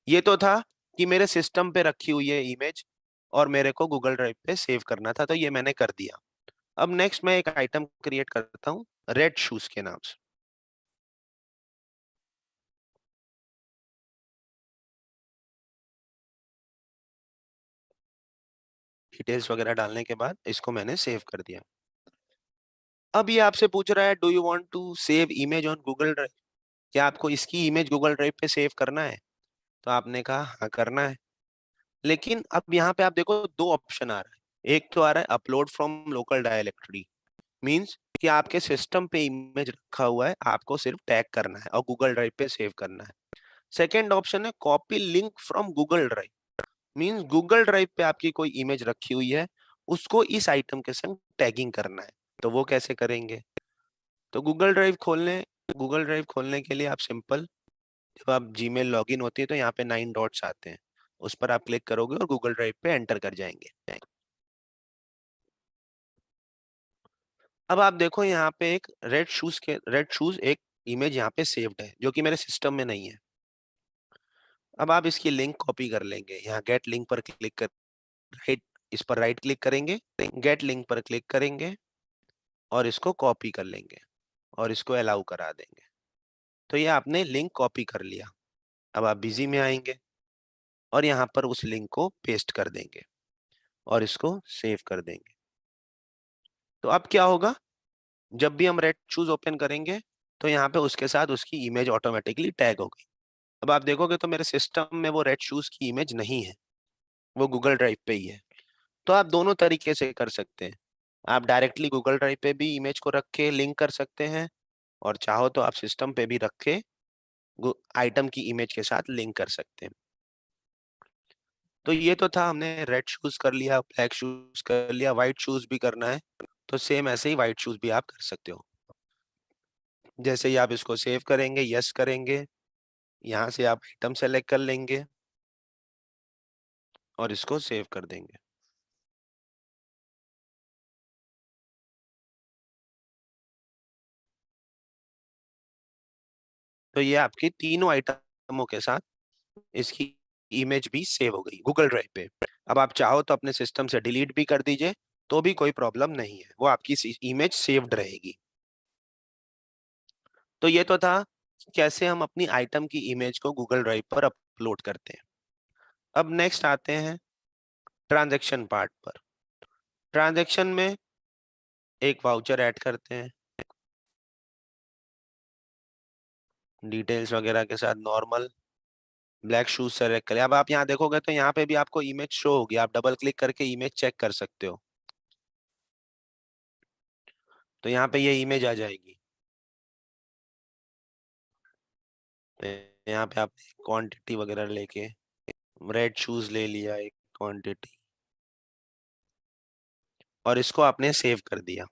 ये तो था कि मेरे सिस्टम पे रखी हुई है इमेज और मेरे को गूगल ड्राइव पे सेव करना था, तो ये मैंने कर दिया। अब नेक्स्ट मैं एक आइटम क्रिएट करता हूँ रेड शूज के नाम से। डिटेल्स वगैरह डालने के बाद इसको मैंने सेव कर दिया। अब ये आपसे पूछ रहा है do you want to save image on Google Drive, क्या आपको इसकी इमेज गूगल ड्राइव पे सेव करना है। तो आपने कहा हाँ करना है। लेकिन अब यहाँ पे आप देखो दो ऑप्शन आ रहा है। एक तो आ रहा है upload from local directory, means कि आपके सिस्टम पे इमेज रखा हुआ है, आपको सिर्फ टैग करना है और गूगल ड्राइव पे सेव करना है। सेकेंड ऑप्शन है copy link from Google drive, means Google Drive पे आपकी कोई इमेज रखी हुई है, उसको इस आइटम के संग टैगिंग करना है। तो वो कैसे करेंगे। तो गूगल ड्राइव खोलने के लिए आप सिंपल, जब आप जीमेल लॉगिन होती है तो यहाँ पे 9 डॉट्स आते हैं, उस पर आप क्लिक करोगे और गूगल ड्राइव पे एंटर कर जाएंगे। अब आप देखो यहाँ पे एक रेड शूज एक इमेज यहाँ पे सेव्ड है जो कि मेरे सिस्टम में नहीं है। अब आप इसकी लिंक कॉपी कर लेंगे, यहाँ गेट लिंक पर क्लिक कर, राइट, इस पर राइट क्लिक करेंगे, गेट लिंक पर क्लिक करेंगे और इसको कॉपी कर लेंगे और इसको अलाउ करा देंगे। तो ये आपने लिंक कॉपी कर लिया। अब आप बिजी में आएंगे और यहाँ पर उस लिंक को पेस्ट कर देंगे और इसको सेव कर देंगे। तो अब क्या होगा, जब भी हम रेड शूज ओपन करेंगे तो यहाँ पे उसके साथ उसकी इमेज ऑटोमेटिकली टैग हो गई। अब आप देखोगे तो मेरे सिस्टम में वो रेड शूज की इमेज नहीं है, वो गूगल ड्राइव पे ही है। तो आप दोनों तरीके से कर सकते हैं। आप डायरेक्टली गूगल ड्राइव पे भी इमेज को रख के लिंक कर सकते हैं और चाहो तो आप सिस्टम पे भी रख के आइटम की इमेज के साथ लिंक कर सकते हैं। तो ये तो था, हमने रेड शूज कर लिया, ब्लैक शूज कर लिया, व्हाइट शूज भी करना है तो सेम ऐसे ही व्हाइट शूज भी आप कर सकते हो। जैसे ही आप इसको सेव करेंगे, यस करेंगे, यहाँ से आप आइटम सेलेक्ट कर लेंगे और इसको सेव कर देंगे। तो ये आपकी तीनों आइटमों के साथ इसकी इमेज भी सेव हो गई गूगल ड्राइव पे। अब आप चाहो तो अपने सिस्टम से डिलीट भी कर दीजिए तो भी कोई प्रॉब्लम नहीं है, वो आपकी इमेज सेव्ड रहेगी। तो ये तो था कैसे हम अपनी आइटम की इमेज को गूगल ड्राइव पर अपलोड करते हैं। अब नेक्स्ट आते हैं ट्रांजैक्शन पार्ट पर। ट्रांजैक्शन में एक वाउचर ऐड करते हैं डिटेल्स वगैरह के साथ, नॉर्मल ब्लैक शूज सेलेक्ट करें। अब आप यहाँ देखोगे तो यहाँ पे भी आपको इमेज शो होगी, आप डबल क्लिक करके इमेज चेक कर सकते हो। तो यहाँ पे ये इमेज आ जाएगी। तो यहाँ पे आप क्वांटिटी वगैरह लेके रेड शूज ले लिया एक क्वांटिटी और इसको आपने सेव कर दिया।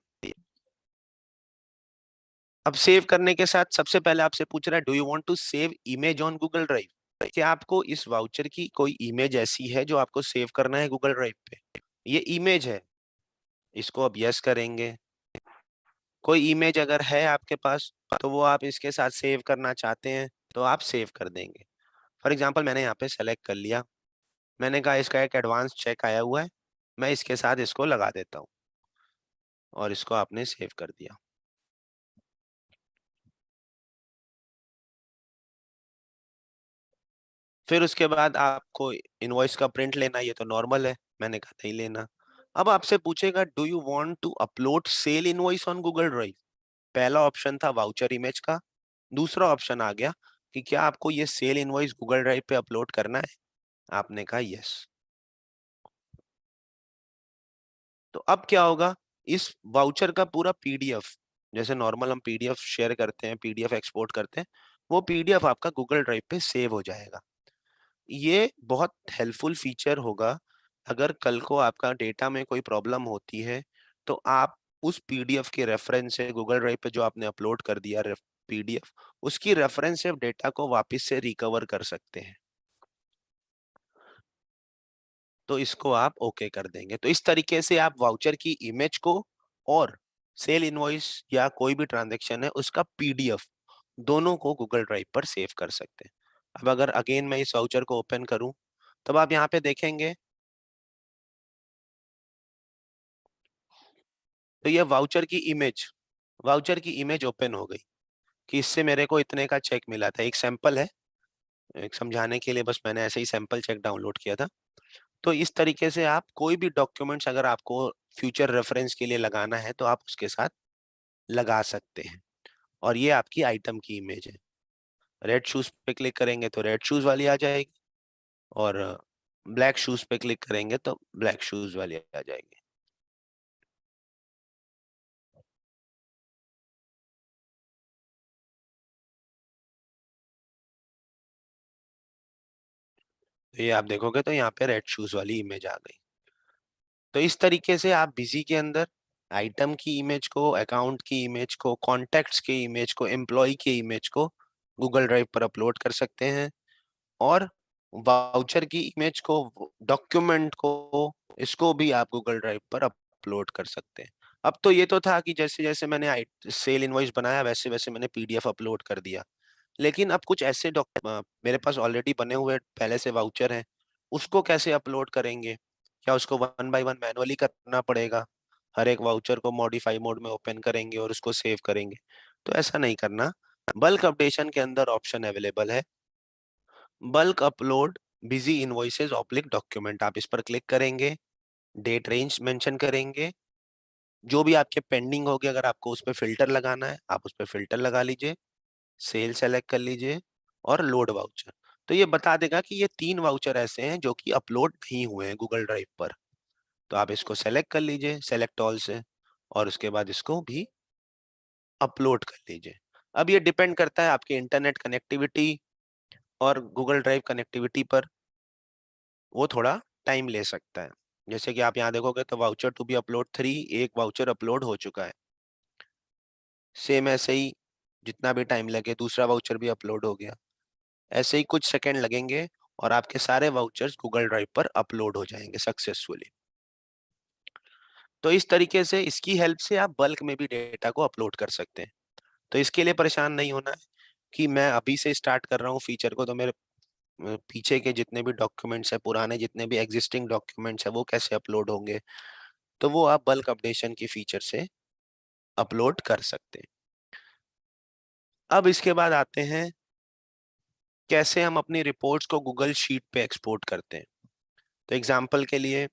अब सेव करने के साथ सबसे पहले आपसे पूछ रहा है do you want to save image on Google Drive, क्या आपको इस वाउचर की कोई इमेज ऐसी है जो आपको सेव करना है गूगल ड्राइव पे। ये इमेज है, इसको अब यस करेंगे। कोई इमेज अगर है आपके पास तो वो आप इसके साथ सेव करना चाहते हैं तो आप सेव कर देंगे। फॉर एग्जांपल मैंने यहाँ पे सेलेक्ट कर लिया, मैंने कहा इसका एक एडवांस चेक आया हुआ है, मैं इसके साथ इसको लगा देता हूँ और इसको आपने सेव कर दिया। फिर उसके बाद आपको इनवॉइस का प्रिंट लेना, ये तो नॉर्मल है, मैंने कहा नहीं लेना। अब आपसे पूछेगा do you want to upload sale invoice on Google Drive. पहला ऑप्शन था वाउचर इमेज का, दूसरा ऑप्शन आ गया कि क्या आपको ये सेल इनवॉइस गूगल ड्राइव पे अपलोड करना है। आपने कहा यस। तो अब क्या होगा, इस वाउचर का पूरा पीडीएफ, जैसे नॉर्मल हम पीडीएफ शेयर करते हैं, पीडीएफ एक्सपोर्ट करते हैं, वो पीडीएफ आपका गूगल ड्राइव पे सेव हो जाएगा। ये बहुत हेल्पफुल फीचर होगा। अगर कल को आपका डेटा में कोई प्रॉब्लम होती है तो आप उस पीडीएफ के रेफरेंस से गूगल ड्राइव पे जो आपने अपलोड कर दिया पीडीएफ, उसकी रेफरेंस से डेटा को वापस से रिकवर कर सकते हैं। तो इसको आप ओके कर देंगे। तो इस तरीके से आप वाउचर की इमेज को और सेल इनवॉइस या कोई भी ट्रांजैक्शन है उसका पीडीएफ दोनों को गूगल ड्राइव पर सेव कर सकते हैं। अब अगर अगेन मैं इस वाउचर को ओपन करूं, तब आप यहाँ पे देखेंगे तो ये वाउचर की इमेज ओपन हो गई कि इससे मेरे को इतने का चेक मिला था। एक सैंपल है, एक समझाने के लिए बस मैंने ऐसे ही सैंपल चेक डाउनलोड किया था। तो इस तरीके से आप कोई भी डॉक्यूमेंट्स अगर आपको फ्यूचर रेफरेंस के लिए लगाना है तो आप उसके साथ लगा सकते हैं। और ये आपकी आइटम की इमेज है। रेड शूज पे क्लिक करेंगे तो रेड शूज वाली आ जाएगी, और ब्लैक शूज पे क्लिक करेंगे तो ब्लैक शूज वाली आ जाएगी। तो ये आप देखोगे तो यहाँ पे रेड शूज वाली इमेज आ गई। तो इस तरीके से आप बिजी के अंदर आइटम की इमेज को, अकाउंट की इमेज को, कॉन्टेक्ट्स की इमेज को, एम्प्लॉय की इमेज को गूगल ड्राइव पर अपलोड कर सकते हैं। और वाउचर की इमेज को, डॉक्यूमेंट को, इसको भी आप गूगल ड्राइव पर अपलोड कर सकते हैं। अब तो ये तो था कि जैसे जैसे मैंने सेल इनवॉइस बनाया वैसे वैसे मैंने पीडीएफ अपलोड कर दिया। लेकिन अब कुछ ऐसे मेरे पास ऑलरेडी बने हुए पहले से वाउचर हैं, उसको कैसे अपलोड करेंगे? क्या उसको वन बाय वन मैनुअली करना पड़ेगा? हर एक वाउचर को मॉडिफाई मोड में ओपन करेंगे और उसको सेव करेंगे? तो ऐसा नहीं करना। बल्क अपडेशन के अंदर ऑप्शन अवेलेबल है, bulk upload busy invoices oblique document. आप इस पर क्लिक करेंगे, डेट रेंज मेंशन करेंगे, जो भी आपके पेंडिंग होगी अगर आपको उस पर फिल्टर लगाना है आप उस पर फिल्टर लगा लीजिए, सेल सेलेक्ट कर लीजिए और लोड वाउचर। तो ये बता देगा कि ये 3 वाउचर ऐसे हैं जो कि अपलोड नहीं हुए हैं गूगल ड्राइव पर। तो आप इसको सेलेक्ट कर लीजिए सेलेक्ट ऑल से, और उसके बाद इसको भी अपलोड कर लीजिए। अब ये डिपेंड करता है आपके इंटरनेट कनेक्टिविटी और गूगल ड्राइव कनेक्टिविटी पर, वो थोड़ा टाइम ले सकता है। जैसे कि आप यहाँ देखोगे तो वाउचर टू बी अपलोड 3, एक वाउचर अपलोड हो चुका है। सेम ऐसे ही जितना भी टाइम लगे दूसरा वाउचर भी अपलोड हो गया। ऐसे ही कुछ सेकंड लगेंगे और आपके सारे वाउचर्स गूगल ड्राइव पर अपलोड हो जाएंगे सक्सेसफुली। तो इस तरीके से इसकी हेल्प से आप बल्क में भी डेटा को अपलोड कर सकते हैं। तो इसके लिए परेशान नहीं होना है कि मैं अभी से स्टार्ट कर रहा हूँ फीचर को तो मेरे पीछे के जितने भी डॉक्यूमेंट्स है, पुराने जितने भी एग्जिस्टिंग डॉक्यूमेंट्स है, वो कैसे अपलोड होंगे। तो वो आप बल्क अपडेशन की फीचर से अपलोड कर सकते हैं। अब इसके बाद आते हैं कैसे हम अपनी रिपोर्ट्स को गूगल शीट पे एक्सपोर्ट करते हैं। तो एग्जांपल के लिए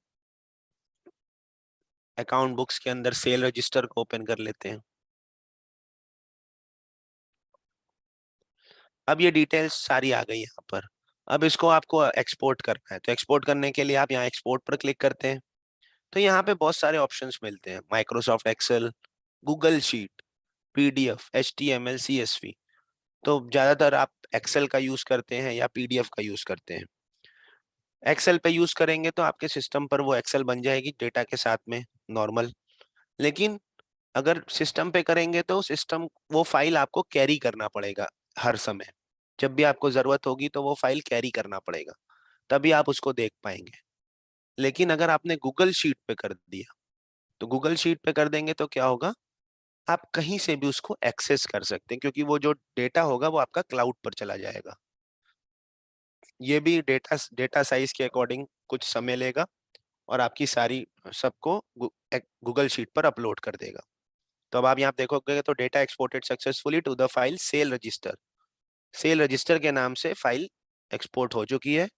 अकाउंट बुक्स के अंदर सेल रजिस्टर को ओपन कर लेते हैं। अब ये डिटेल्स सारी आ गई यहाँ पर। अब इसको आपको एक्सपोर्ट करना है, तो एक्सपोर्ट करने के लिए आप यहाँ एक्सपोर्ट पर क्लिक करते हैं। तो यहाँ पे बहुत सारे ऑप्शंस मिलते हैं, Microsoft Excel, Google sheet, PDF, HTML, CSV. तो ज्यादातर आप एक्सेल का यूज करते हैं या पीडीएफ का यूज करते हैं? एक्सेल पे यूज करेंगे तो आपके सिस्टम पर वो एक्सेल बन जाएगी डेटा के साथ में नॉर्मल। लेकिन अगर सिस्टम पे करेंगे तो सिस्टम वो फाइल आपको कैरी करना पड़ेगा हर समय। जब भी आपको जरूरत होगी तो वो फाइल कैरी करना पड़ेगा, तभी आप उसको देख पाएंगे। लेकिन अगर आपने गूगल शीट पे कर दिया, तो गूगल शीट पे कर देंगे तो क्या होगा, आप कहीं से भी उसको एक्सेस कर सकते हैं, क्योंकि वो जो डेटा होगा वो आपका क्लाउड पर चला जाएगा। ये भी डेटा डेटा साइज के अकॉर्डिंग कुछ समय लेगा और आपकी सारी सबको गूगल शीट पर अपलोड कर देगा। तो अब आप यहाँ देखोगे तो data exported successfully to the file sale register. Sale register के नाम से फाइल एक्सपोर्ट हो चुकी है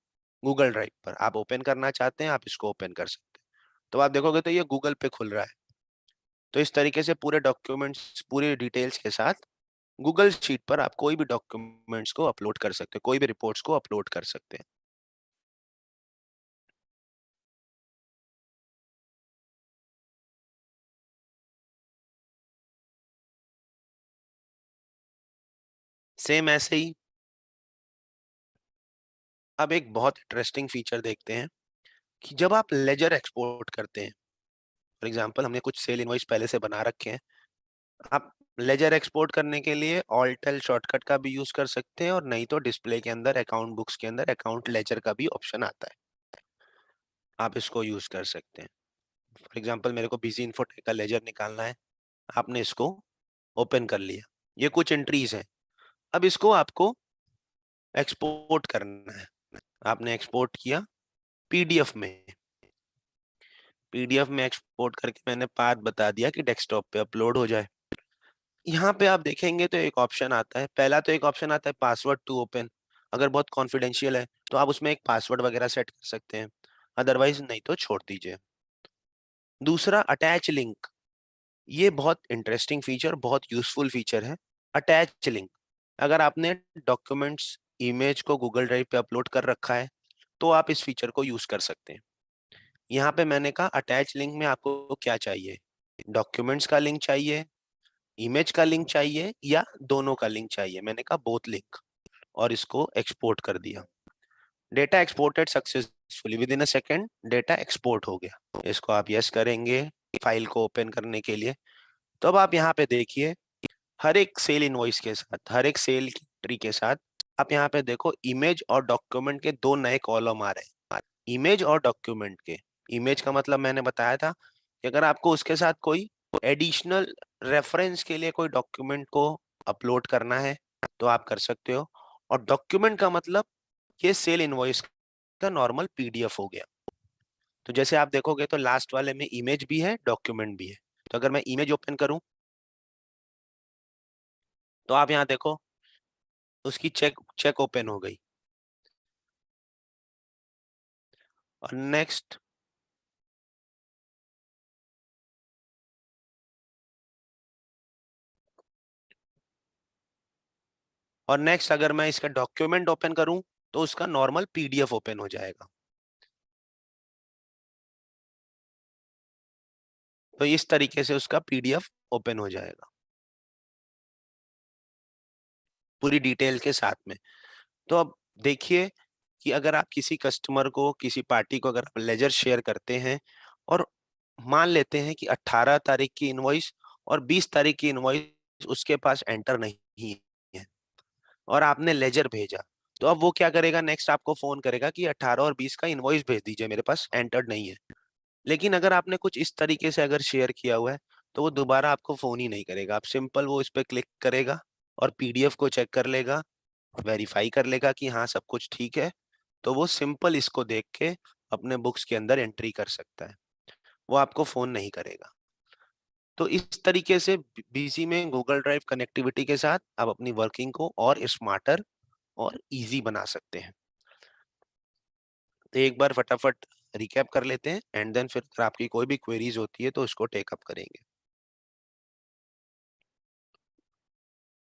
गूगल ड्राइव पर। आप ओपन करना चाहते हैं, आप इसको ओपन कर सकते हैं। तो आप देखोगे तो ये गूगल पे खुल रहा है। तो इस तरीके से पूरे डॉक्यूमेंट्स पूरी डिटेल्स के साथ गूगल शीट पर आप कोई भी डॉक्यूमेंट्स को अपलोड कर सकते हैं, कोई भी रिपोर्ट्स को अपलोड कर सकते हैं। सेम ऐसे ही अब एक बहुत इंटरेस्टिंग फीचर देखते हैं कि जब आप लेजर एक्सपोर्ट करते हैं, फॉर एग्जांपल हमने कुछ सेल इनवॉइस पहले से बना रखे हैं, आप लेजर एक्सपोर्ट करने के लिए ऑल्ट एल शॉर्टकट का भी यूज कर सकते हैं, और नहीं तो डिस्प्ले के अंदर अकाउंट बुक्स के अंदर अकाउंट लेजर का भी ऑप्शन आता है, आप इसको यूज कर सकते हैं। फॉर एग्जांपल मेरे को बिजी इन्फोटेक का लेजर निकालना है, आपने इसको ओपन कर लिया, ये कुछ एंट्रीज हैं। अब इसको आपको एक्सपोर्ट करना है, आपने एक्सपोर्ट किया पीडीएफ में, पीडीएफ में एक्सपोर्ट करके मैंने पाथ बता दिया कि डेस्कटॉप पे अपलोड हो जाए। यहाँ पे आप देखेंगे तो एक ऑप्शन आता है, पहला तो एक ऑप्शन आता है पासवर्ड टू ओपन। अगर बहुत कॉन्फिडेंशियल है तो आप उसमें एक पासवर्ड वगैरह सेट कर सकते हैं, अदरवाइज नहीं तो छोड़ दीजिए। दूसरा अटैच लिंक, ये बहुत इंटरेस्टिंग फीचर, बहुत यूजफुल फीचर है। अटैच लिंक, अगर आपने डॉक्यूमेंट्स इमेज को गूगल ड्राइव पे अपलोड कर रखा है तो आप इस फीचर को यूज कर सकते हैं। यहाँ पे मैंने कहा अटैच लिंक में आपको क्या चाहिए, डॉक्यूमेंट्स का लिंक चाहिए, इमेज का लिंक चाहिए, या दोनों का लिंक चाहिए। मैंने कहा बोथ लिंक, और इसको एक्सपोर्ट कर दिया। Data exported successfully, with in a second data export हो गया। इसको आप यस करेंगे फाइल को ओपन करने के लिए। तो अब आप यहाँ पे देखिए, हर एक सेल इनवॉइस के साथ, हर एक सेल की ट्री के साथ आप यहाँ पे देखो इमेज और डॉक्यूमेंट के दो नए कॉलम आ रहे हैं, इमेज और डॉक्यूमेंट के। इमेज का मतलब मैंने बताया था कि अगर आपको उसके साथ कोई एडिशनल रेफरेंस के लिए कोई डॉक्यूमेंट को अपलोड करना है तो आप कर सकते हो, और डॉक्यूमेंट का मतलब ये सेल इनवॉइस का नॉर्मल पीडीएफ हो गया। तो जैसे आप देखोगे तो लास्ट वाले में इमेज भी है, डॉक्यूमेंट भी है। तो अगर मैं इमेज ओपन करूं तो आप यहाँ देखो उसकी चेक चेक ओपन हो गई। और नेक्स्ट, अगर मैं इसका डॉक्यूमेंट ओपन करूं तो उसका नॉर्मल पीडीएफ ओपन हो जाएगा। तो इस तरीके से उसका पीडीएफ ओपन हो जाएगा पूरी डिटेल के साथ में। तो अब देखिए कि अगर आप किसी कस्टमर को, किसी पार्टी को अगर आप लेजर शेयर करते हैं, और मान लेते हैं कि 18 तारीख की इनवॉइस और 20 तारीख की इनवॉइस उसके पास एंटर नहीं है, और आपने लेजर भेजा, तो अब वो क्या करेगा, नेक्स्ट आपको फोन करेगा कि 18 और 20 का इनवॉइस भेज दीजिए, मेरे पास एंटर्ड नहीं है। लेकिन अगर आपने कुछ इस तरीके से अगर शेयर किया हुआ है तो वो दोबारा आपको फोन ही नहीं करेगा। आप सिंपल वो इस पे क्लिक करेगा और पीडीएफ को चेक कर लेगा, वेरीफाई कर लेगा कि हाँ सब कुछ ठीक है, तो वो सिंपल इसको देख के अपने बुक्स के अंदर एंट्री कर सकता है, वो आपको फोन नहीं करेगा। तो इस तरीके से बीसी में गूगल ड्राइव कनेक्टिविटी के साथ आप अपनी वर्किंग को और स्मार्टर और इजी बना सकते हैं। तो एक बार फटाफट रिकैप कर लेते हैं, एंड देन फिर अगर आपकी कोई भी क्वेरीज होती है तो उसको टेकअप करेंगे।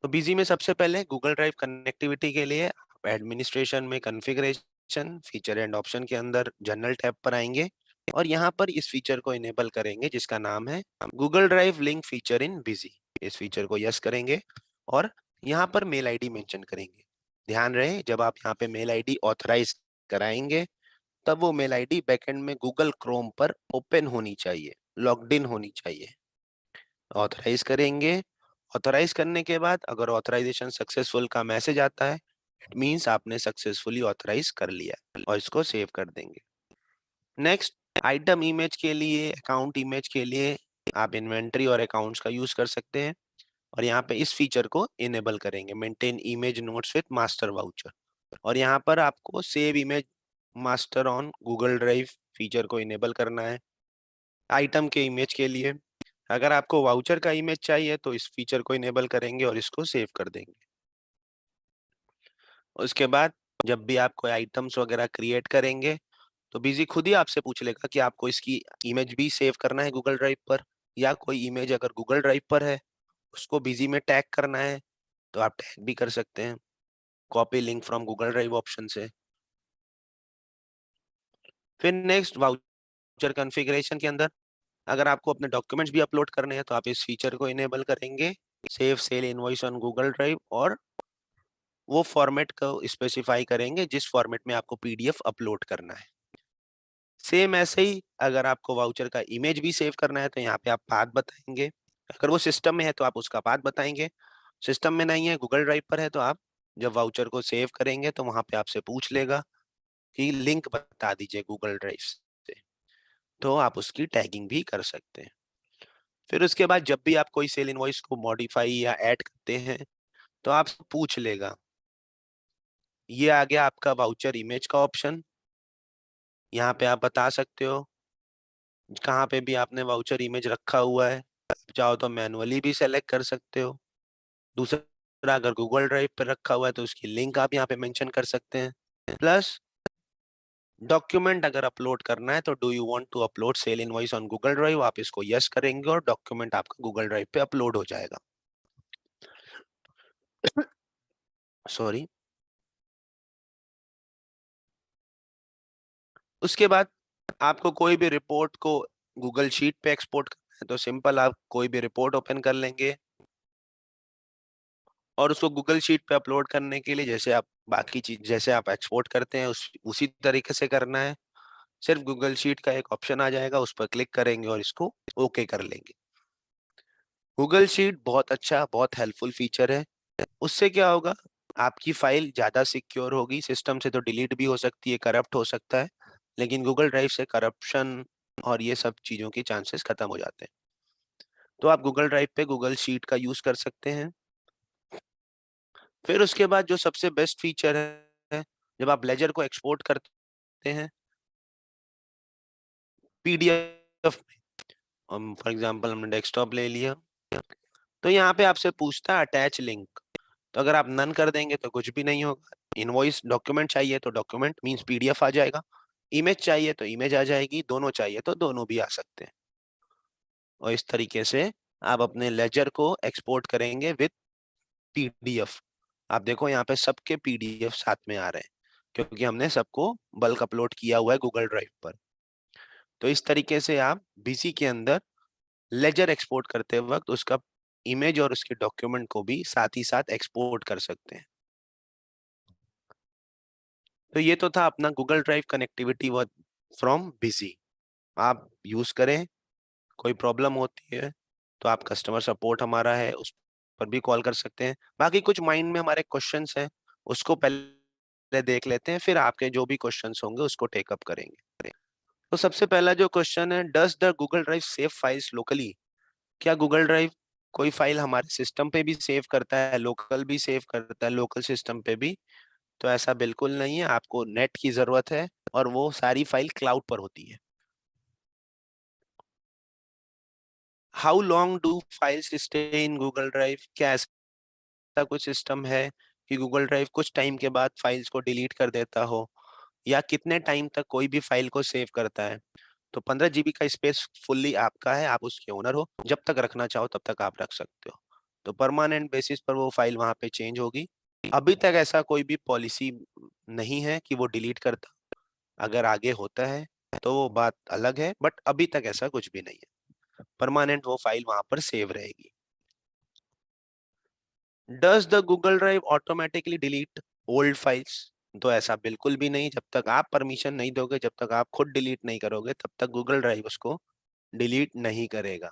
तो बीजी में सबसे पहले गूगल ड्राइव कनेक्टिविटी के लिए आप एडमिनिस्ट्रेशन में कॉन्फ़िगरेशन फीचर एंड ऑप्शन के अंदर जनरल टैब पर आएंगे, और यहाँ पर इस फीचर को इनेबल करेंगे जिसका नाम है Google drive link feature in busy. इस फीचर को यस करेंगे और यहाँ पर मेल आईडी मेंशन करेंगे। ध्यान रहे जब आप यहाँ पे मेल आईडी ऑथराइज कराएंगे तब वो मेल आईडी बैकएंड में गूगल क्रोम पर ओपन होनी चाहिए, लॉग्ड इन होनी चाहिए। ऑथराइज करेंगे, ऑथराइज करने के बाद अगर ऑथराइजेशन सक्सेसफुल का मैसेज आता है, इट मींस आपने सक्सेसफुली ऑथराइज कर लिया, और इसको सेव कर देंगे। नेक्स्ट, आइटम इमेज के लिए, अकाउंट इमेज के लिए आप इन्वेंट्री और अकाउंट्स का यूज कर सकते हैं, और यहाँ पे इस फीचर को इनेबल करेंगे, maintain image notes with master voucher. और यहाँ पर आपको save image master on Google drive feature को इनेबल करना है। आइटम के इमेज के लिए अगर आपको वाउचर का इमेज चाहिए तो इस फीचर को इनेबल करेंगे और इसको सेव कर देंगे। उसके बाद जब भी आप कोई आइटम्स वगैरह क्रिएट करेंगे तो बिजी खुद ही आपसे पूछ लेगा कि आपको इसकी इमेज भी सेव करना है गूगल ड्राइव पर, या कोई इमेज अगर गूगल ड्राइव पर है उसको बिजी में टैग करना है तो आप टैग भी कर सकते हैं copy link from Google drive option से। फिर नेक्स्ट वाउचर कॉन्फ़िगरेशन के अंदर अगर आपको अपने डॉक्यूमेंट्स भी अपलोड करने हैं तो आप इस फीचर को इनेबल करेंगे, save sale invoice on Google Drive, और वो फॉर्मेट को स्पेसिफाई करेंगे जिस फॉर्मेट में आपको पीडीएफ अपलोड करना है। सेम ऐसे ही अगर आपको वाउचर का इमेज भी सेव करना है तो यहाँ पे आप पाथ बताएंगे, अगर वो सिस्टम में है तो आप उसका पाथ बताएंगे, सिस्टम में नहीं है गूगल ड्राइव पर है तो आप जब वाउचर को सेव करेंगे तो वहां पे आपसे पूछ लेगा कि लिंक बता दीजिए गूगल ड्राइव से, तो आप उसकी टैगिंग भी कर सकते हैं। फिर उसके बाद जब भी आप कोई सेल इनवॉइस को मॉडिफाई या ऐड करते हैं तो आप पूछ लेगा। ये आ गया आपका वाउचर इमेज का ऑप्शन, यहाँ पे आप बता सकते हो कहाँ पे भी आपने वाउचर इमेज रखा हुआ है, चाहो तो मैनुअली भी सेलेक्ट कर सकते हो। दूसरा अगर गूगल ड्राइव पे रखा हुआ है तो उसकी लिंक आप यहाँ पे मेंशन कर सकते हैं। प्लस डॉक्यूमेंट अगर अपलोड करना है तो do you want to upload sale invoice on Google Drive, आप इसको यस करेंगे और डॉक्यूमेंट आपका गूगल ड्राइव पे अपलोड हो जाएगा। सॉरी। उसके बाद आपको कोई भी रिपोर्ट को गूगल शीट पे एक्सपोर्ट करना है तो सिंपल आप कोई भी रिपोर्ट ओपन कर लेंगे और उसको गूगल शीट पे अपलोड करने के लिए जैसे आप बाकी चीज जैसे आप एक्सपोर्ट करते हैं उसी तरीके से करना है। सिर्फ गूगल शीट का एक ऑप्शन आ जाएगा, उस पर क्लिक करेंगे और इसको ओके कर लेंगे। गूगल शीट बहुत अच्छा बहुत हेल्पफुल फीचर है। उससे क्या होगा, आपकी फाइल ज्यादा सिक्योर होगी, सिस्टम से तो डिलीट भी हो सकती है, करप्ट हो सकता है, लेकिन गूगल ड्राइव से करप्शन और ये सब चीजों की चांसेस खत्म हो जाते हैं। तो आप गूगल ड्राइव पे गूगल शीट का यूज कर सकते हैं। फिर उसके बाद जो सबसे बेस्ट फीचर है, जब आप लेजर को एक्सपोर्ट करते हैं पीडीएफ, हम फॉर एग्जांपल हमने डेस्कटॉप ले लिया तो यहाँ पे आपसे पूछता है अटैच लिंक, तो अगर आप नन कर देंगे तो कुछ भी नहीं होगा। इनवॉइस डॉक्यूमेंट चाहिए तो डॉक्यूमेंट मींस पीडीएफ आ जाएगा, इमेज चाहिए तो इमेज आ जाएगी, दोनों चाहिए तो दोनों भी आ सकते हैं। और इस तरीके से आप अपने लेजर को एक्सपोर्ट करेंगे विद पीडीएफ। आप देखो यहाँ पे सबके पीडीएफ साथ में आ रहे हैं क्योंकि हमने सबको बल्क अपलोड किया हुआ है गूगल ड्राइव पर। तो इस तरीके से आप बीसी के अंदर लेजर एक्सपोर्ट करते वक्त उसका इमेज और उसके डॉक्यूमेंट को भी साथ ही साथ एक्सपोर्ट कर सकते हैं। तो ये तो था अपना Google drive connectivity from busy. आप यूज करें, कोई प्रॉब्लम होती है तो आप कस्टमर सपोर्ट हमारा है उस पर भी कॉल कर सकते हैं। बाकी कुछ माइंड में हमारे क्वेश्चंस हैं उसको पहले देख लेते हैं, फिर आपके जो भी क्वेश्चंस होंगे उसको टेकअप करेंगे। तो सबसे पहला जो क्वेश्चन है, does the Google Drive save files locally? क्या गूगल ड्राइव कोई फाइल हमारे सिस्टम पे भी सेव करता है, लोकल भी सेव करता है, लोकल सिस्टम पे भी? तो ऐसा बिल्कुल नहीं है, आपको नेट की जरूरत है और वो सारी फाइल क्लाउड पर होती है। How long do files stay in Google Drive? क्या ऐसा कुछ सिस्टम है कि गूगल ड्राइव कुछ टाइम के बाद फाइल्स को डिलीट कर देता हो, या कितने टाइम तक कोई भी फाइल को सेव करता है? तो 15 GB का स्पेस फुल्ली आपका है, आप उसके ओनर हो, जब तक रखना चाहो तब तक आप रख सकते हो। तो परमानेंट बेसिस पर वो फाइल वहां पे चेंज होगी। अभी तक ऐसा कोई भी पॉलिसी नहीं है कि वो डिलीट करता, अगर आगे होता है तो वो बात अलग है, बट अभी तक ऐसा कुछ भी नहीं है, परमानेंट वो फाइल वहां पर सेव रहेगी। Does the Google drive automatically delete old files? तो ऐसा बिल्कुल भी नहीं, जब तक आप परमिशन नहीं दोगे, जब तक आप खुद डिलीट नहीं करोगे तब तक गूगल ड्राइव उसको डिलीट नहीं करेगा।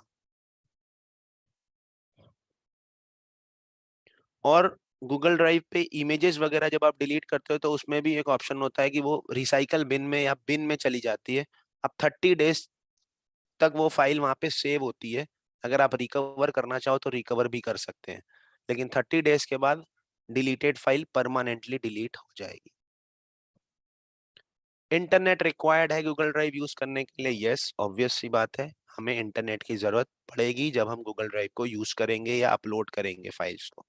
और गूगल ड्राइव पे इमेजेस वगैरह जब आप डिलीट करते हो तो उसमें भी एक ऑप्शन होता है कि वो रिसाइकल बिन में या बिन में चली जाती है। अब 30 डेज तक वो फाइल वहां पे सेव होती है, अगर आप रिकवर करना चाहो तो रिकवर भी कर सकते हैं, लेकिन 30 डेज के बाद डिलीटेड फाइल परमानेंटली डिलीट हो जाएगी। इंटरनेट रिक्वायर्ड है गूगल ड्राइव यूज करने के लिए? यस, ऑब्वियस सी बात है, हमें इंटरनेट की जरूरत पड़ेगी जब हम गूगल ड्राइव को यूज करेंगे या अपलोड करेंगे फाइल्स को।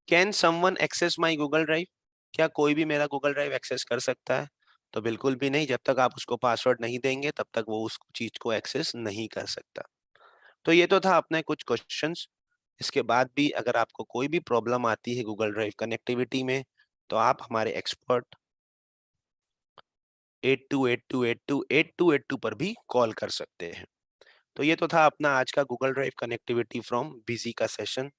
Can someone access my Google Drive? क्या कोई भी मेरा गूगल ड्राइव एक्सेस कर सकता है? तो बिल्कुल भी नहीं, जब तक आप उसको पासवर्ड नहीं देंगे तब तक वो उस चीज को एक्सेस नहीं कर सकता। तो ये तो था अपने कुछ क्वेश्चंस। इसके बाद भी अगर आपको कोई भी प्रॉब्लम आती है गूगल ड्राइव कनेक्टिविटी में, तो आप हमारे एक्सपर्ट 8282828282 पर भी कॉल कर सकते हैं। तो ये तो था अपना आज का Google drive connectivity from busy का सेशन।